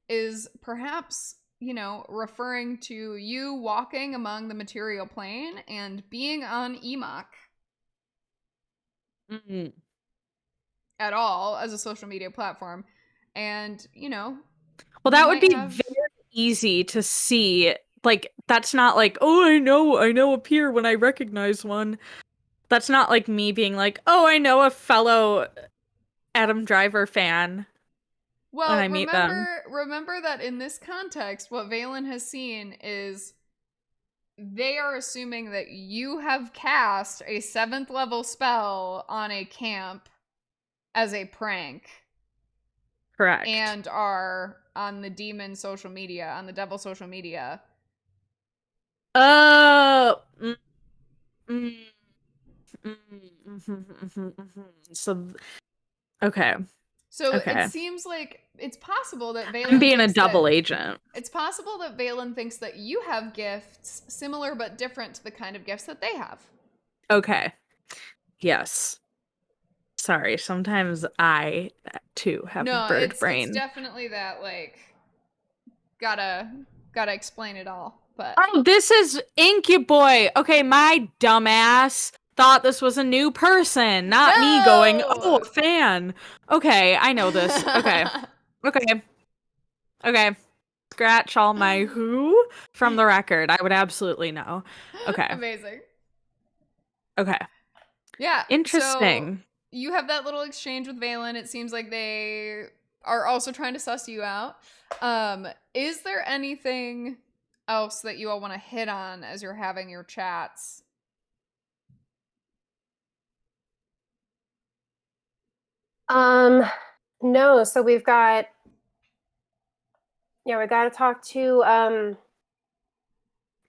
is perhaps, referring to you walking among the material plane and being on Emok. Mm-hmm. At all as a social media platform. And, well, that would be very easy to see. Like, that's not like, oh, I know a peer when I recognize one. That's not like me being like, oh, I know a fellow Adam Driver fan. Well, when I meet them. Remember that in this context, what Valen has seen is they are assuming that you have cast a 7th level spell on a camp as a prank. Correct. And are on the demon social media, on the devil social media. So, okay. So it seems like it's possible that Valen I'm being a double agent. It's possible that Valen thinks that you have gifts similar but different to the kind of gifts that they have. Okay. Yes. Sorry, sometimes I too have a bird brain. It's definitely that, like, gotta explain it all. But this is Incuboy. Okay, my dumbass thought this was a new person, not me going, oh, a fan. Okay, I know this. Okay. Scratch all my who from the record. I would absolutely know. Okay. Amazing. Okay. Yeah. Interesting. So you have that little exchange with Valen. It seems like they are also trying to suss you out. Is there anything else that you all want to hit on as you're having your chats? No. So we got to talk to,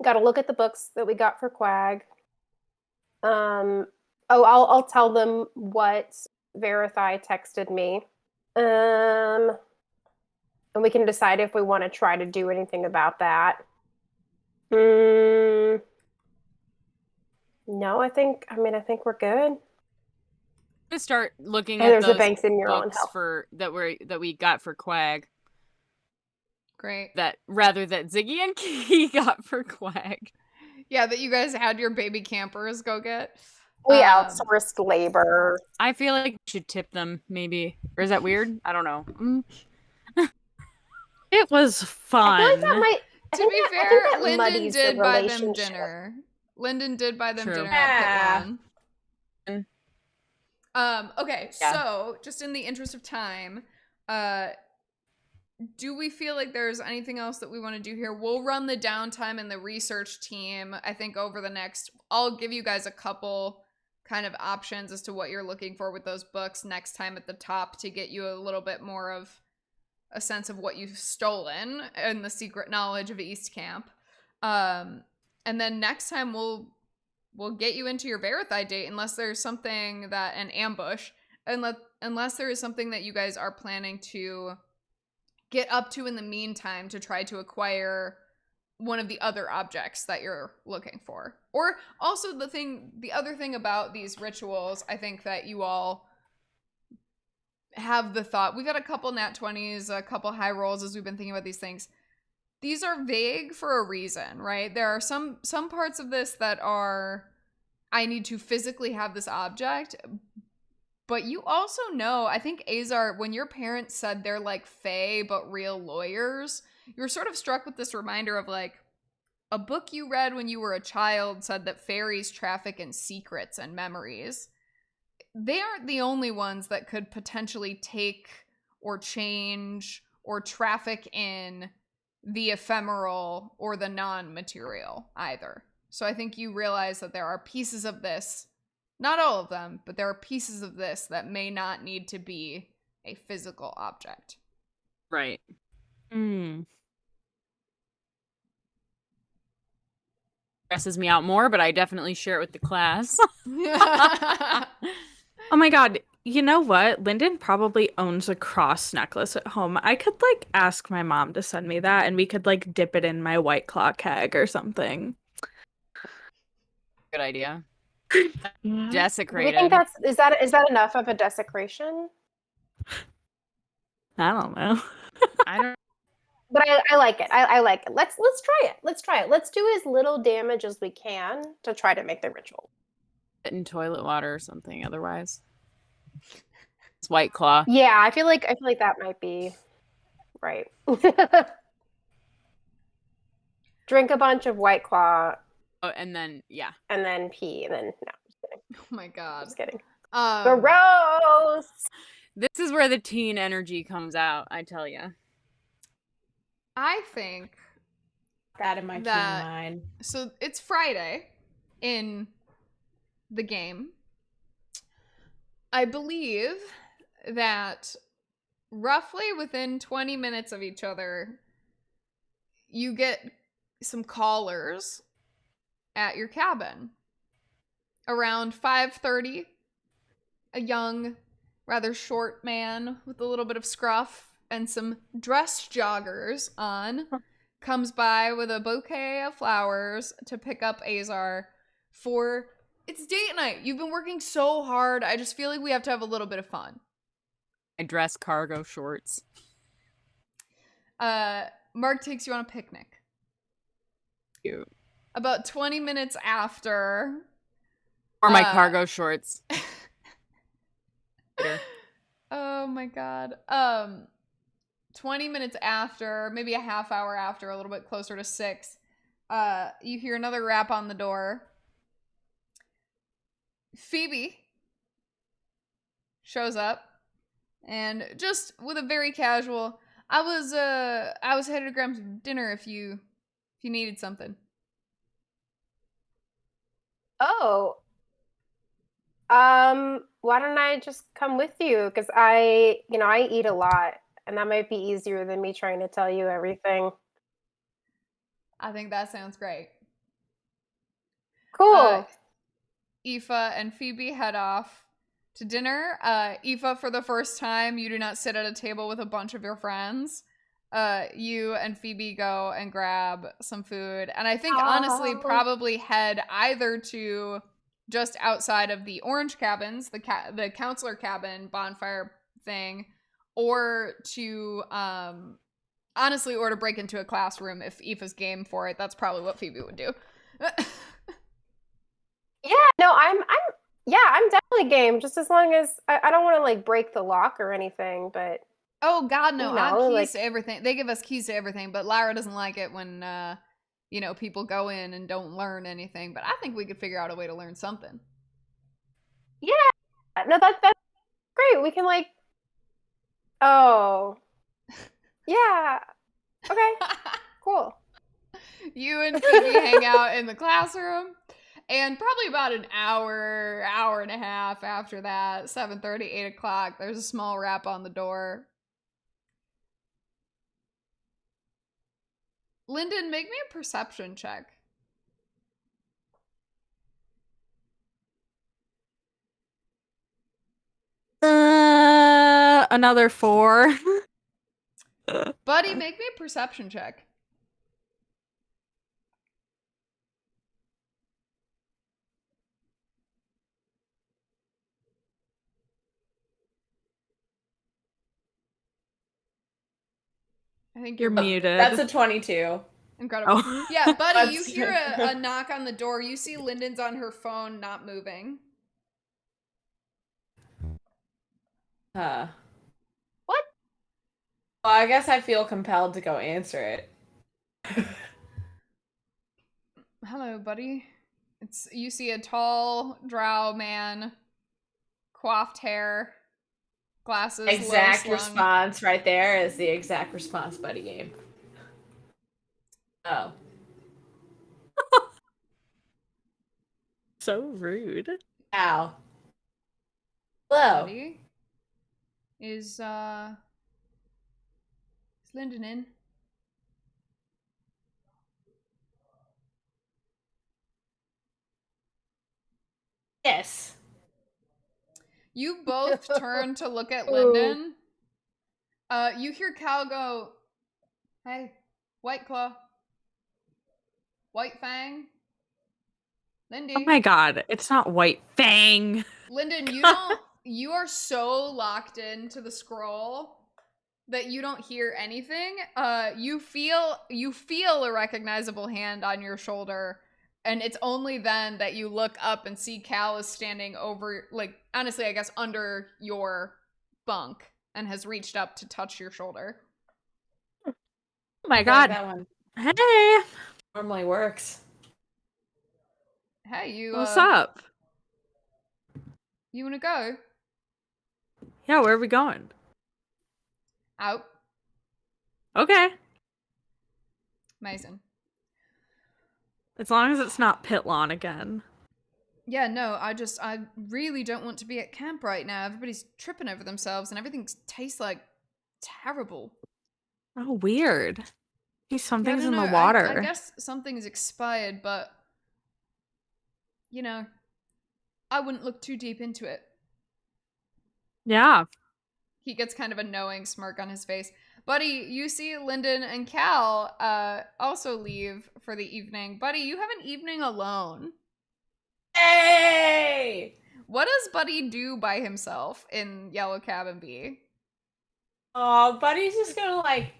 got to look at the books that we got for Quag. I'll tell them what Verithai texted me. And we can decide if we want to try to do anything about that. No, I think we're good. To start looking at those banks in your books that we got for Quag. Great. That Ziggy and Key got for Quag. Yeah, that you guys had your baby campers go get. We outsourced labor. I feel like we should tip them, maybe. Or is that weird? I don't know. It was fun. I feel like that might. To be fair, Lyndon did buy them dinner. Lyndon did buy them dinner at Pit One. Okay, so just in the interest of time, do we feel like there's anything else that we want to do here? We'll run the downtime and the research team, I think, over the next... I'll give you guys a couple kind of options as to what you're looking for with those books next time at the top to get you a little bit more of a sense of what you've stolen and the secret knowledge of East Camp. And then next time we'll get you into your Verithai date unless there's something that... an ambush. Unless there is something that you guys are planning to get up to in the meantime to try to acquire one of the other objects that you're looking for. Or also the other thing about these rituals, I think that you all have the thought, we've got a couple nat 20s, a couple high rolls as we've been thinking about these things. These are vague for a reason, right? There are some parts of this that are, I need to physically have this object. But you also know, I think, Azar, when your parents said they're like fae but real lawyers, you were sort of struck with this reminder of like a book you read when you were a child said that fairies traffic in secrets and memories. They aren't the only ones that could potentially take or change or traffic in the ephemeral or the non-material either. So I think you realize that there are pieces of this, not all of them, but there are pieces of this that may not need to be a physical object. Right. Stresses me out more, but I definitely share it with the class. Oh my god, you know what? Lyndon probably owns a cross necklace at home. I could like ask my mom to send me that and we could like dip it in my White Claw keg or something. Good idea. Desecrated. Do you think is that enough of a desecration? I don't know. I don't. But I like it. I like it. Let's try it. Let's try it. Let's do as little damage as we can to try to make the ritual. In toilet water or something. Otherwise, it's White Claw. Yeah, I feel like that might be right. Drink a bunch of White Claw. Oh, and then and then pee, and then no. Just kidding. Oh my god. Just kidding. Gross. This is where the teen energy comes out. I tell you. I think that in my teen mind. So it's Friday in the game. I believe that roughly within 20 minutes of each other, you get some callers at your cabin. Around 5:30, a young, rather short man with a little bit of scruff and some dress joggers on comes by with a bouquet of flowers to pick up Azar for it's date night. You've been working so hard. I just feel like we have to have a little bit of fun. I dress cargo shorts. Mark takes you on a picnic. Cute. About 20 minutes after. Or my cargo shorts. Oh my god. 20 minutes after, maybe a half hour after, a little bit closer to 6, you hear another rap on the door. Phoebe shows up and just with a very casual, I was headed to grab some dinner if you needed something. Oh. Why don't I just come with you? Because I eat a lot, and that might be easier than me trying to tell you everything. I think that sounds great. Cool. Aoife and Phoebe head off to dinner. Aoife, for the first time, you do not sit at a table with a bunch of your friends. You and Phoebe go and grab some food. And I think, honestly, probably head either to just outside of the orange cabins, the counselor cabin bonfire thing, or to, honestly, or to break into a classroom if Aoife's game for it. That's probably what Phoebe would do. Yeah, no, I'm definitely game. Just as long as I don't want to like break the lock or anything, but oh god, no, I have keys like, to everything. They give us keys to everything, but Lyra doesn't like it when people go in and don't learn anything. But I think we could figure out a way to learn something. Yeah, no, that's great. We can like, oh, yeah, okay, cool. You and Phoebe hang out in the classroom. And probably about an hour and a half after that, 7:30, 8 o'clock, there's a small rap on the door. Lyndon, make me a perception check. Another 4. Buddy, make me a perception check. I think You're muted. That's a 22. Incredible. Oh. Yeah, buddy, you hear a knock on the door. You see Lyndon's on her phone, not moving. Huh. What? Well, I guess I feel compelled to go answer it. Hello, buddy. You see a tall drow man, coiffed hair, glasses. Exact response right there is the exact response buddy gave. Oh. So rude. Ow. Hello. Buddy? Is Lyndon in? Yes. You both turn to look at Lyndon. You hear Cal go, "Hey, White Claw. White Fang. Lindy." Oh my god, it's not White Fang. Lyndon, you are so locked into the scroll that you don't hear anything. You feel a recognizable hand on your shoulder. And it's only then that you look up and see Cal is standing over, like, honestly, I guess, under your bunk and has reached up to touch your shoulder. Oh my god. That one Hey. normally works. Hey, you. What's up? You wanna go? Yeah, where are we going? Out. Okay. Amazing. As long as it's not pit lawn again. Yeah, no, I really don't want to be at camp right now. Everybody's tripping over themselves and everything tastes like terrible. Oh, weird. Yeah, I Something's don't in the know. I water. guess something's expired, but you know, I wouldn't look too deep into it. Yeah. He gets kind of a knowing smirk on his face. Buddy, you see Lyndon and Cal also leave for the evening. Buddy, you have an evening alone. Hey! What does Buddy do by himself in Yellow Cabin B? Oh, Buddy's just gonna like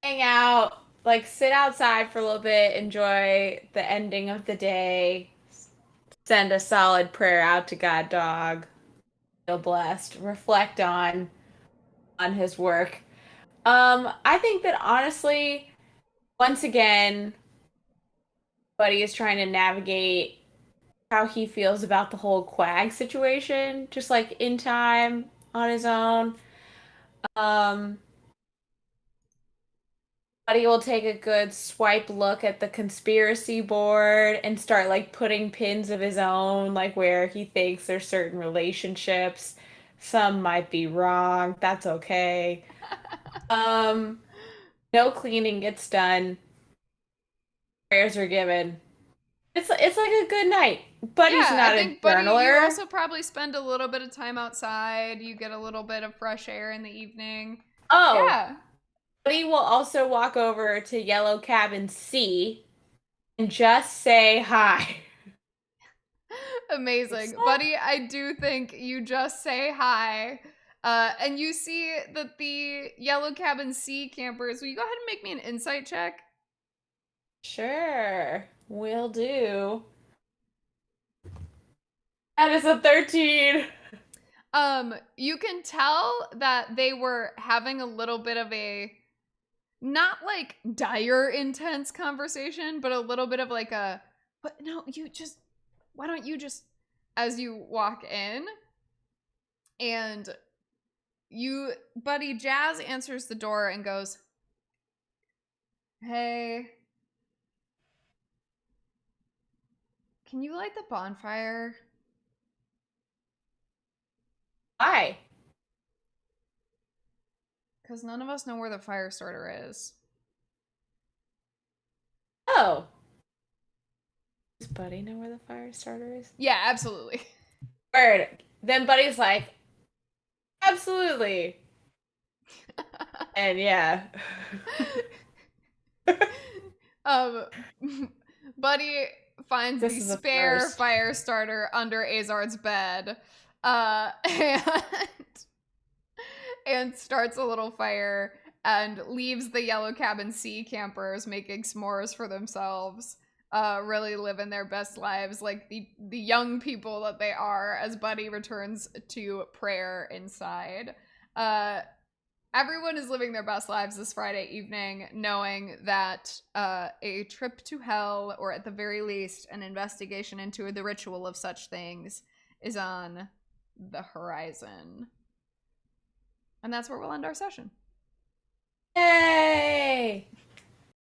hang out, like sit outside for a little bit, enjoy the ending of the day, send a solid prayer out to God Dog, feel blessed, reflect on his work. I think that honestly, once again, Buddy is trying to navigate how he feels about the whole Quag situation, just like in time on his own. Um, Buddy will take a good swipe look at the conspiracy board and start like putting pins of his own, like where he thinks there's certain relationships. Some might be wrong. That's okay. No cleaning gets done. Prayers are given. It's like a good night. Buddy's Yeah, not I a think Buddy, you journaler. also probably spend a little bit of time outside. You get a little bit of fresh air in the evening. Oh, Yeah. Buddy will also walk over to Yellow Cabin C and just say hi. Amazing. Buddy, I do think you just say hi. And you see that the Yellow Cabin C campers, will you go ahead and make me an insight check? Sure, will do. That is a 13. You can tell that they were having a little bit of a not like dire intense conversation, but a little bit of like a but no, why don't you just as you walk in and Buddy Jazz answers the door and goes, "Hey, can you light the bonfire?" Hi. Because none of us know where the fire starter is. Oh. Does Buddy know where the fire starter is? Yeah, absolutely. Word. Then Buddy's like, absolutely. And yeah. Buddy finds the spare fire starter under Azard's bed, and starts a little fire and leaves the Yellow Cabin C campers making s'mores for themselves, really living their best lives like the young people that they are as Buddy returns to prayer inside. Everyone is living their best lives this Friday evening, knowing that a trip to hell, or at the very least, an investigation into the ritual of such things, is on the horizon. And that's where we'll end our session. Yay!